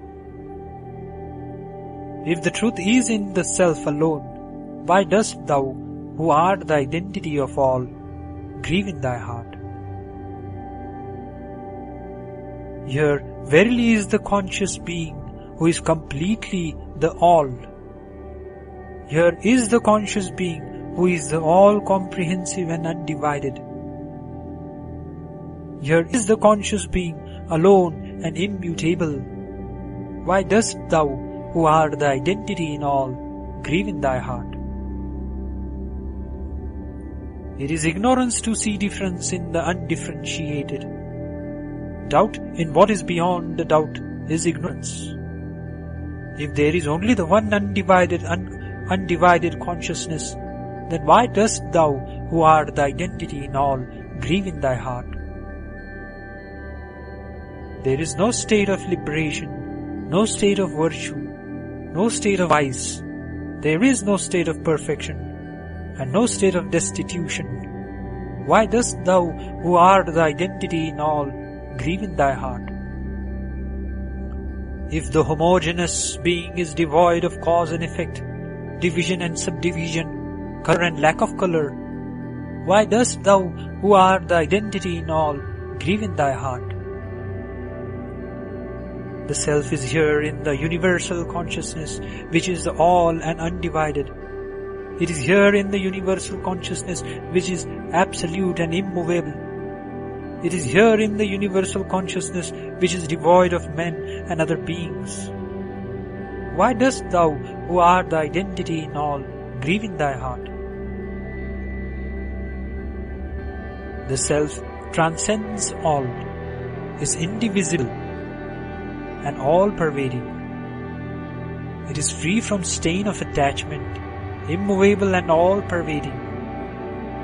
If the truth is in the self alone, why dost thou, who art the identity of all, grieve in thy heart? Here verily is the conscious being who is completely the all. Here is the conscious being who is the all-comprehensive and undivided. Here is the conscious being alone and immutable. Why dost thou, who art the identity in all, grieve in thy heart? It is ignorance to see difference in the undifferentiated. Doubt in what is beyond the doubt is ignorance. If there is only the one undivided consciousness, then why dost thou, who art the identity in all, grieve in thy heart? There is no state of liberation, no state of virtue, no state of vice. There is no state of perfection, and no state of destitution. Why dost thou, who art the identity in all, grieve in thy heart? If the homogeneous being is devoid of cause and effect, division and subdivision, color and lack of color, why dost thou, who art the identity in all, grieve in thy heart? The self is here in the universal consciousness, which is the all and undivided. It is here in the universal consciousness, which is absolute and immovable. It is here in the universal consciousness, which is devoid of men and other beings. Why dost thou, who art the identity in all, grieve in thy heart? The self transcends all, is indivisible, and all-pervading. It is free from stain of attachment, immovable and all-pervading.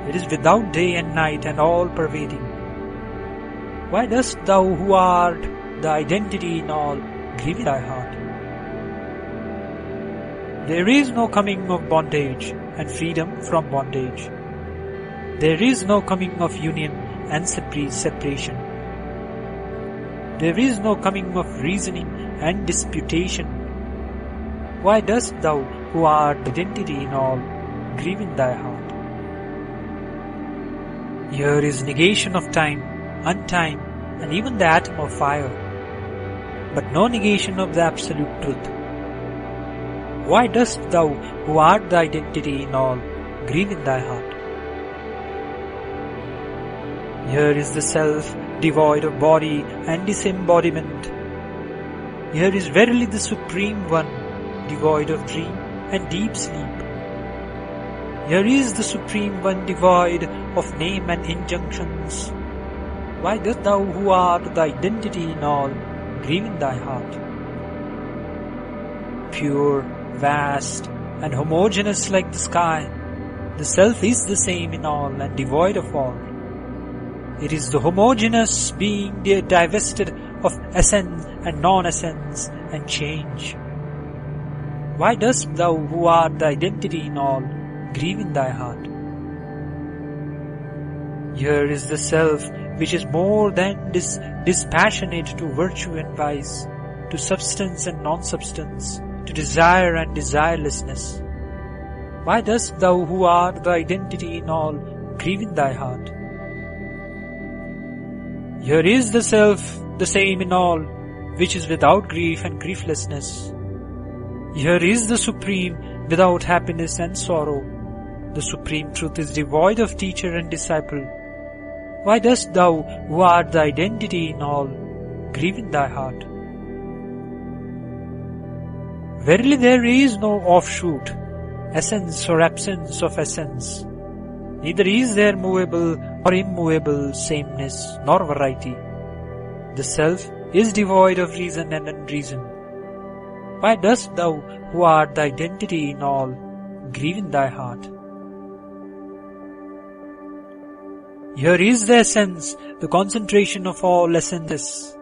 It is without day and night and all-pervading. Why dost thou who art the identity in all grieve in thy heart? There is no coming of bondage and freedom from bondage. There is no coming of union and separation. There is no coming of reasoning and disputation. Why dost thou who art the identity in all grieve in thy heart? Here is negation of time, untime, and even the atom of fire, but no negation of the absolute truth. Why dost thou who art the identity in all grieve in thy heart? Here is the self devoid of body and disembodiment. Here is verily the Supreme One, devoid of dream and deep sleep. Here is the Supreme One, devoid of name and injunctions. Why dost thou who art the identity in all grieve in thy heart? Pure, vast, and homogeneous like the sky, the self is the same in all and devoid of all. It is the homogeneous being divested of essence and non-essence and change. Why dost thou who art the identity in all grieve in thy heart? Here is the self which is more than dispassionate to virtue and vice, to substance and non-substance, to desire and desirelessness. Why dost thou who art the identity in all grieve in thy heart? Here is the self, the same in all, which is without grief and grieflessness. Here is the Supreme, without happiness and sorrow. The Supreme Truth is devoid of teacher and disciple. Why dost thou, who art the identity in all, grieve in thy heart? Verily there is no offshoot, essence or absence of essence. Neither is there movable or immovable sameness nor variety. The self is devoid of reason and unreason. Why dost thou, who art the identity in all, grieve in thy heart? Here is the essence, the concentration of all essences,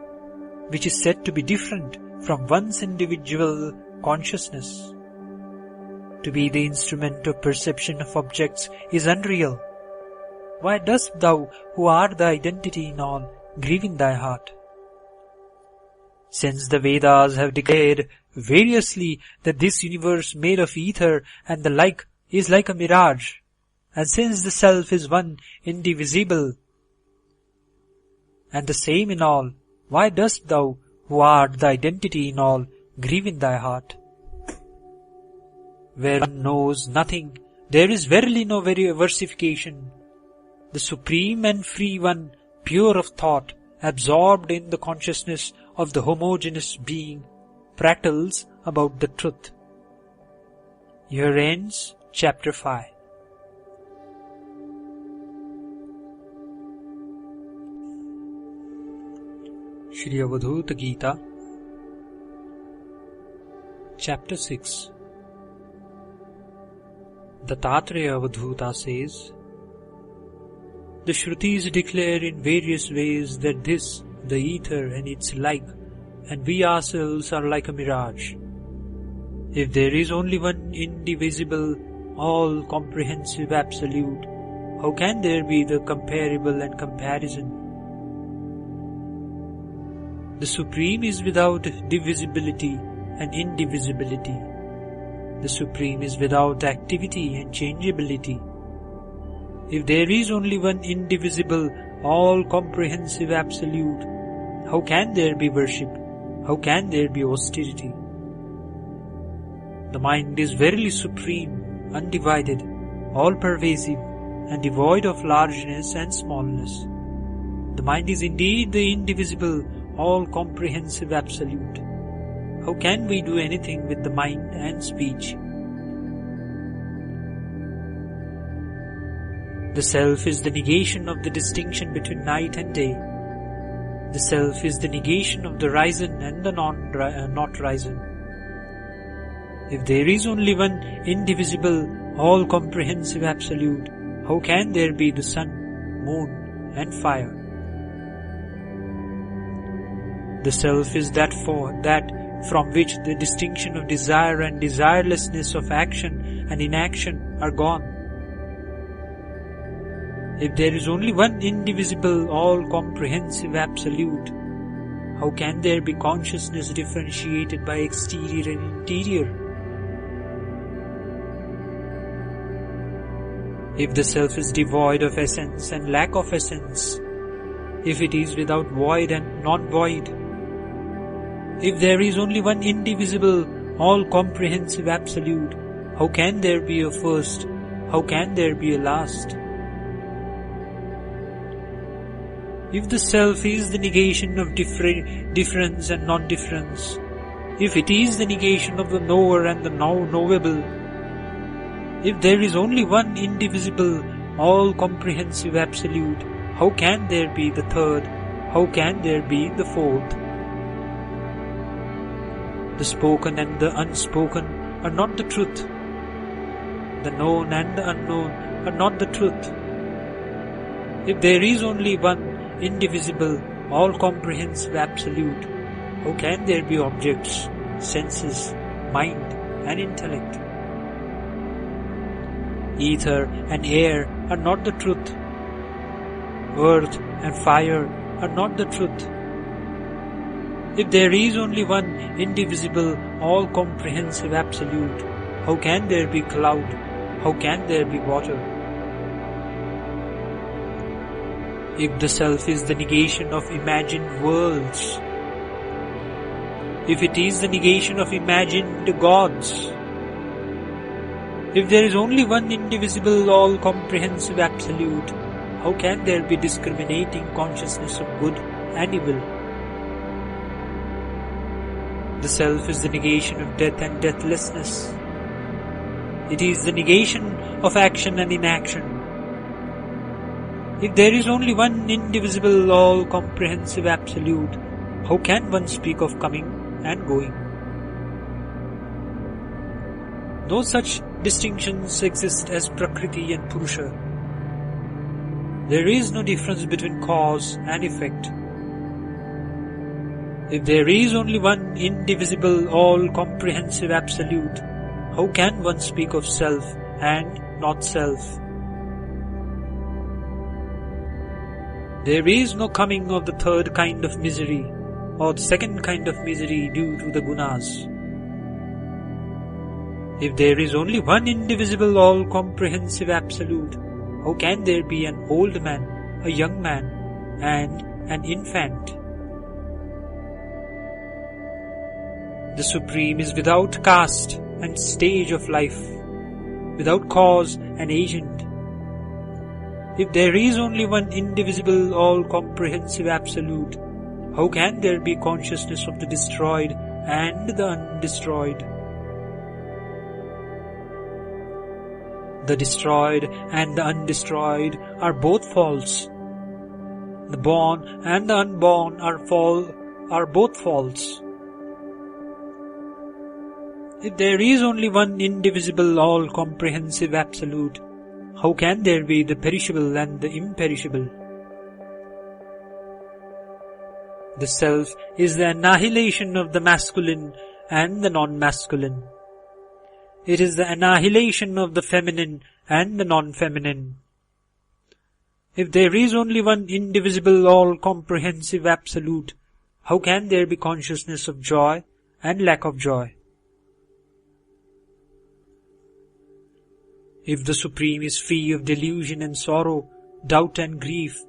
which is said to be different from one's individual consciousness. To be the instrument of perception of objects is unreal. Why dost thou, who art the identity in all, grieve in thy heart? Since the Vedas have declared variously that this universe made of ether and the like is like a mirage, and since the self is one indivisible and the same in all, why dost thou, who art the identity in all, grieve in thy heart? Where one knows nothing, there is verily no versification. The Supreme and Free One, pure of thought, absorbed in the consciousness of the homogeneous being, prattles about the truth. Here ends chapter 5. Shri Avadhuta Gita, chapter 6. The Tattreya Avadhuta says, the Shrutis declare in various ways that this, the ether and its like, and we ourselves are like a mirage. If there is only one indivisible, all-comprehensive absolute, how can there be the comparable and comparison? The Supreme is without divisibility and indivisibility. The Supreme is without activity and changeability. If there is only one indivisible, all-comprehensive absolute, how can there be worship? How can there be austerity? The mind is verily supreme, undivided, all-pervasive, and devoid of largeness and smallness. The mind is indeed the indivisible, all-comprehensive absolute. How can we do anything with the mind and speech? The self is the negation of the distinction between night and day. The self is the negation of the risen and the not risen. If there is only one indivisible, all-comprehensive absolute, how can there be the sun, moon, and fire? The Self is that from which the distinction of desire and desirelessness of action and inaction are gone. If there is only one indivisible, all-comprehensive Absolute, how can there be consciousness differentiated by exterior and interior? If the Self is devoid of essence and lack of essence, if it is without void and non-void, if there is only one indivisible, all-comprehensive Absolute, how can there be a first? How can there be a last? If the Self is the negation of difference and non-difference, if it is the negation of the knower and the knowable, if there is only one indivisible, all-comprehensive Absolute, how can there be the third? How can there be the fourth? The spoken and the unspoken are not the truth. The known and the unknown are not the truth. If there is only one indivisible, all-comprehensive Absolute, how can there be objects, senses, mind and intellect? Ether and air are not the truth. Earth and fire are not the truth. If there is only one indivisible, all-comprehensive Absolute, how can there be cloud? How can there be water? If the Self is the negation of imagined worlds, if it is the negation of imagined gods, if there is only one indivisible, all-comprehensive Absolute, how can there be discriminating consciousness of good and evil? The Self is the negation of death and deathlessness. It is the negation of action and inaction. If there is only one indivisible, all-comprehensive Absolute, how can one speak of coming and going? No such distinctions exist as Prakriti and Purusha. There is no difference between cause and effect. If there is only one indivisible, all-comprehensive Absolute, how can one speak of self and not self? There is no coming of the third kind of misery or the second kind of misery due to the gunas. If there is only one indivisible, all-comprehensive Absolute, how can there be an old man, a young man, and an infant? The Supreme is without caste and stage of life, without cause and agent. If there is only one indivisible, all-comprehensive Absolute, how can there be consciousness of the destroyed and the undestroyed? The destroyed and the undestroyed are both false. The born and the unborn are both false. If there is only one indivisible, all-comprehensive Absolute, how can there be the perishable and the imperishable? The Self is the annihilation of the masculine and the non-masculine. It is the annihilation of the feminine and the non-feminine. If there is only one indivisible, all-comprehensive Absolute, how can there be consciousness of joy and lack of joy? If the Supreme is free of delusion and sorrow, doubt and grief,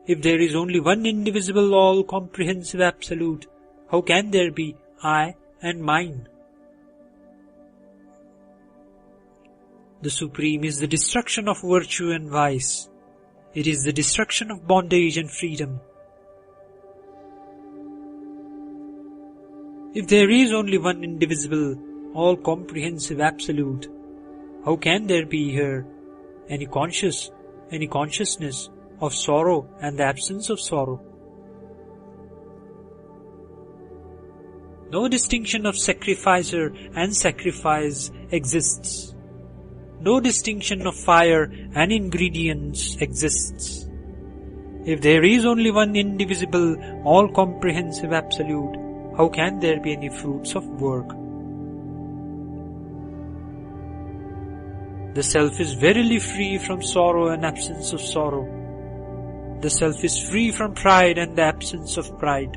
if there is only one indivisible, all-comprehensive Absolute, how can there be I and mine? The Supreme is the destruction of virtue and vice. It is the destruction of bondage and freedom. If there is only one indivisible, all-comprehensive Absolute, how can there be here any consciousness of sorrow and the absence of sorrow? No distinction of sacrificer and sacrifice exists. No distinction of fire and ingredients exists. If there is only one indivisible, all-comprehensive Absolute, how can there be any fruits of work? The Self is verily free from sorrow and absence of sorrow. The Self is free from pride and the absence of pride.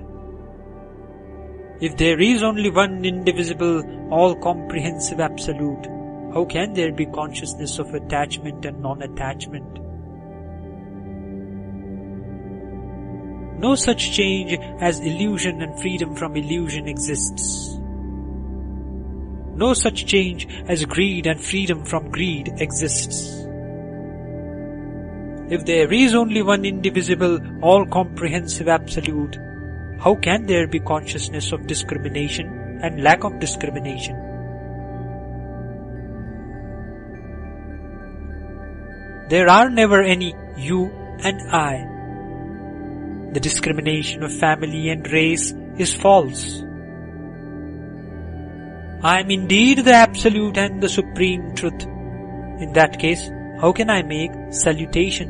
If there is only one indivisible, all-comprehensive Absolute, how can there be consciousness of attachment and non-attachment? No such change as illusion and freedom from illusion exists. No such change as greed and freedom from greed exists. If there is only one indivisible, all-comprehensive Absolute, how can there be consciousness of discrimination and lack of discrimination? There are never any you and I. The discrimination of family and race is false. I am indeed the Absolute and the Supreme Truth. In that case, how can I make salutation?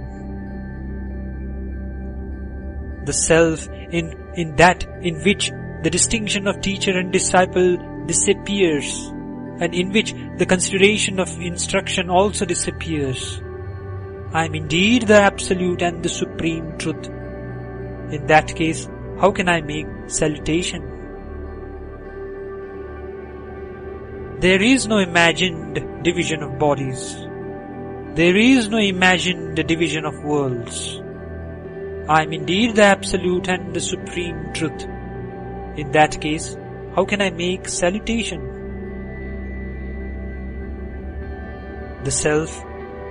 The Self in that in which the distinction of teacher and disciple disappears, and in which the consideration of instruction also disappears. I am indeed the Absolute and the Supreme Truth. In that case, how can I make salutation? There is no imagined division of bodies. There is no imagined division of worlds. I am indeed the Absolute and the Supreme Truth. In that case, how can I make salutation? The Self,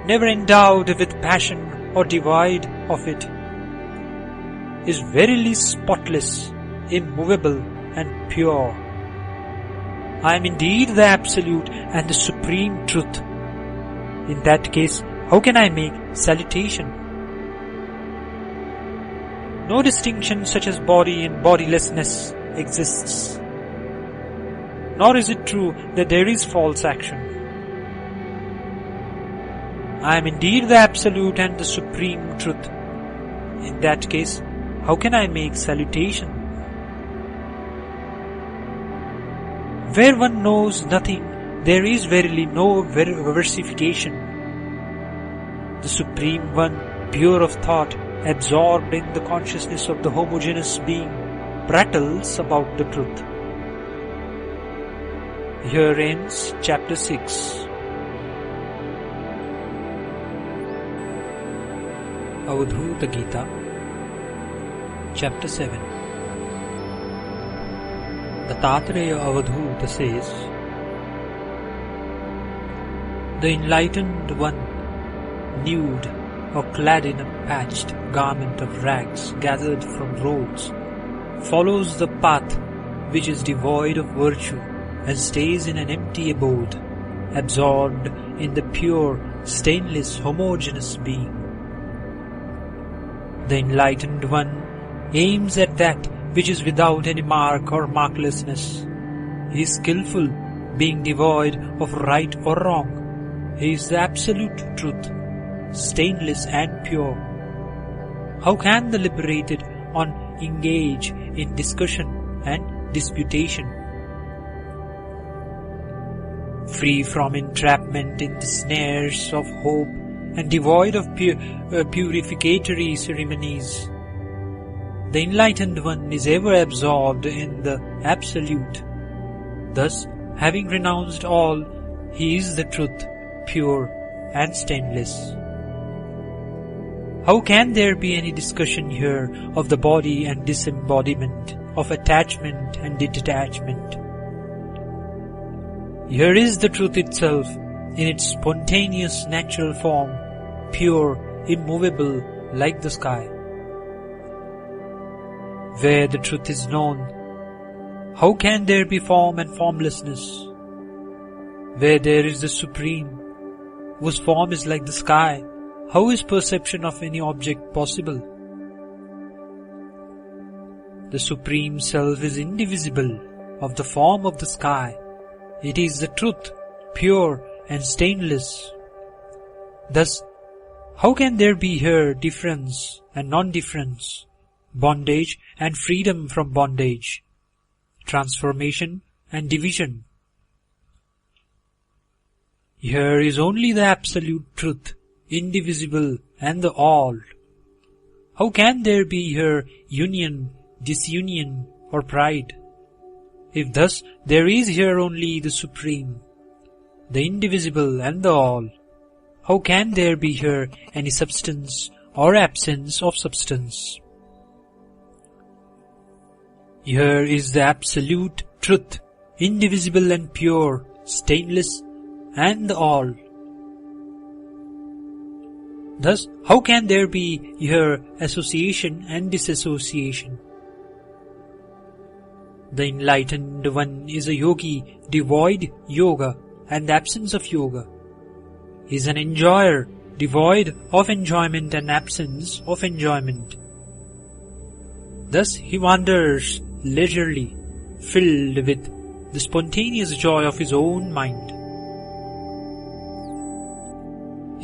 never endowed with passion or devoid of it, is verily spotless, immovable and pure. I am indeed the Absolute and the Supreme Truth. In that case, how can I make salutation? No distinction such as body and bodilessness exists. Nor is it true that there is false action. I am indeed the Absolute and the Supreme Truth. In that case, how can I make salutation? Where one knows nothing, there is verily no versification. The Supreme One, pure of thought, absorbed in the consciousness of the homogeneous being, prattles about the truth. Here ends chapter 6. Avadhuta Gita, chapter 7. The Tattreya Avadhuta says, the enlightened one, nude or clad in a patched garment of rags gathered from roads, follows the path which is devoid of virtue and stays in an empty abode, absorbed in the pure, stainless, homogeneous being. The enlightened one aims at that which is without any mark or marklessness. He is skillful, being devoid of right or wrong. He is the Absolute Truth, stainless and pure. How can the liberated one engage in discussion and disputation? Free from entrapment in the snares of hope and devoid of purificatory ceremonies, the enlightened one is ever absorbed in the Absolute. Thus, having renounced all, he is the truth, pure and stainless. How can there be any discussion here of the body and disembodiment, of attachment and detachment? Here is the truth itself, in its spontaneous natural form, pure, immovable, like the sky. Where the truth is known, how can there be form and formlessness? Where there is the Supreme, whose form is like the sky, how is perception of any object possible? The Supreme Self is indivisible, of the form of the sky. It is the truth, pure and stainless. Thus, how can there be here difference and non-difference, bondage and freedom from bondage, transformation and division? Here is only the absolute truth, indivisible and the all. How can there be here union, disunion or pride? If thus there is here only the Supreme, the indivisible and the all, how can there be here any substance or absence of substance? Here is the absolute truth, indivisible and pure, stainless and the all. Thus, how can there be here association and disassociation? The enlightened one is a yogi, devoid yoga and absence of yoga. He is an enjoyer, devoid of enjoyment and absence of enjoyment. Thus he wanders leisurely, filled with the spontaneous joy of his own mind.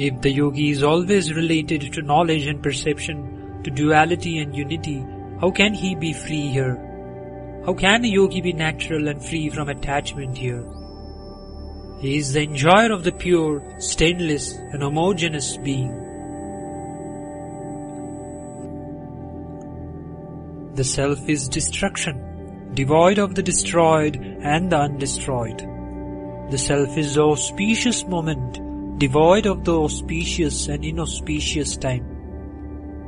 If the yogi is always related to knowledge and perception, to duality and unity, how can he be free here? How can a yogi be natural and free from attachment here? He is the enjoyer of the pure, stainless and homogeneous being. The self is destruction, devoid of the destroyed and the undestroyed. The self is the auspicious moment, devoid of the auspicious and inauspicious time.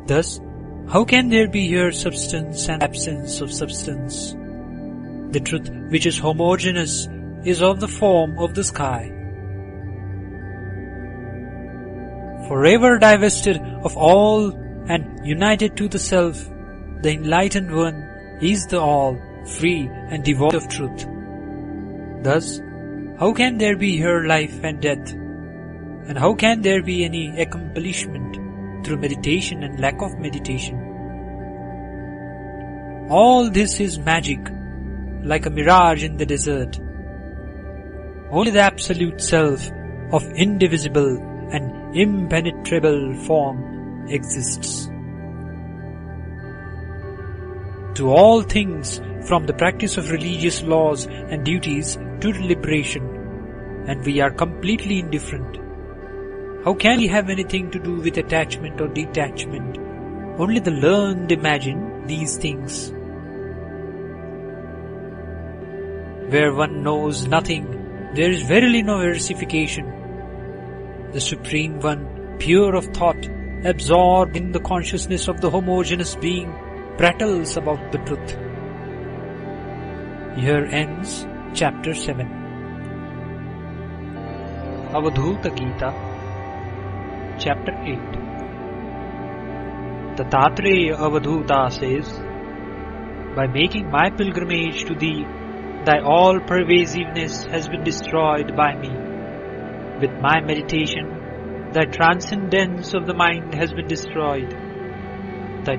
Thus, how can there be here substance and absence of substance? The truth which is homogeneous is of the form of the sky. Forever divested of all and united to the self, the enlightened one is the all, free and devoid of truth. Thus, how can there be here life and death? And how can there be any accomplishment through meditation and lack of meditation? All this is magic, like a mirage in the desert. Only the absolute self of indivisible and impenetrable form exists. To all things, from the practice of religious laws and duties to liberation, and we are completely indifferent. How can we have anything to do with attachment or detachment? Only the learned imagine these things. Where one knows nothing, there is verily no versification. The Supreme One, pure of thought, absorbed in the consciousness of the homogeneous being, prattles about the truth. Here ends chapter 7. Avadhuta Gita, chapter 8. The Tatreya Avadhuta says, by making my pilgrimage to thee, thy all-pervasiveness has been destroyed by me. With my meditation, thy transcendence of the mind has been destroyed. Thy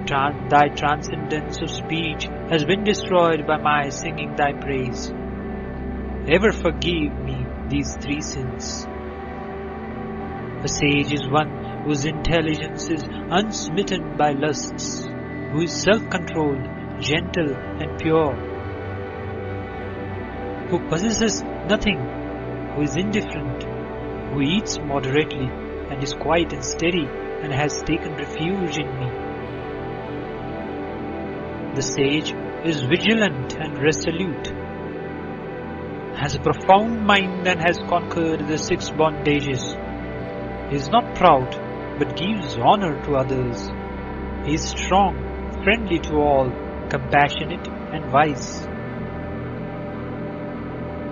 transcendence of speech has been destroyed by my singing thy praise. Ever forgive me these three sins. A sage is one whose intelligence is unsmitten by lusts, who is self-controlled, gentle and pure, who possesses nothing, who is indifferent, who eats moderately and is quiet and steady and has taken refuge in me. The sage is vigilant and resolute, has a profound mind and has conquered the 6 bondages. He is not proud, but gives honor to others. He is strong, friendly to all, compassionate and wise.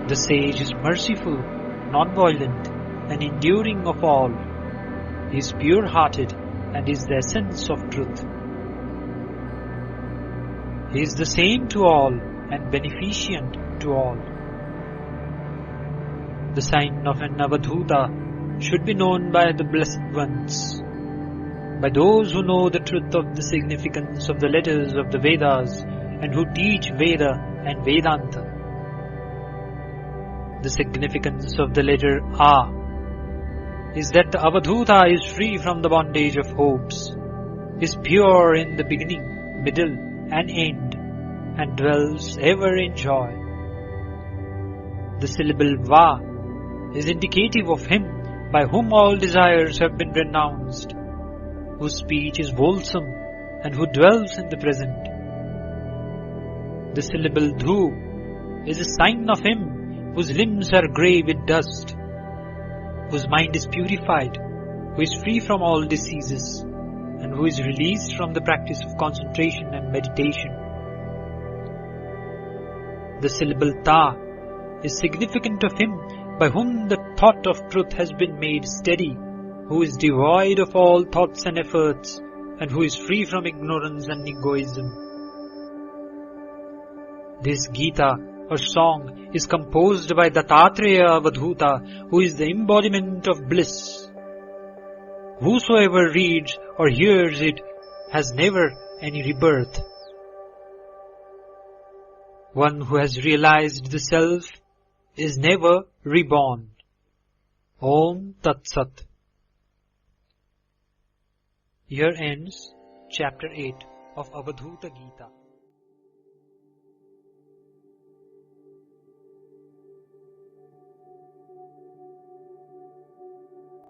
The sage is merciful, non-violent, and enduring of all. He is pure-hearted and is the essence of truth. He is the same to all and beneficent to all. The sign of an Avadhuta should be known by the blessed ones, by those who know the truth of the significance of the letters of the Vedas and who teach Veda and Vedanta. The significance of the letter A is that the Avadhuta is free from the bondage of hopes, is pure in the beginning, middle and end, and dwells ever in joy. The syllable Va is indicative of him by whom all desires have been renounced, whose speech is wholesome and who dwells in the present. The syllable Dhu is a sign of him whose limbs are grey with dust, whose mind is purified, who is free from all diseases, and who is released from the practice of concentration and meditation. The syllable Ta is significant of him by whom the thought of truth has been made steady, who is devoid of all thoughts and efforts, and who is free from ignorance and egoism. This Gita or song is composed by Dattatreya Avadhuta, who is the embodiment of bliss. Whosoever reads or hears it has never any rebirth. One who has realized the Self is never reborn. Om Tat Sat. Here ends Chapter 8 of Avadhuta Gita.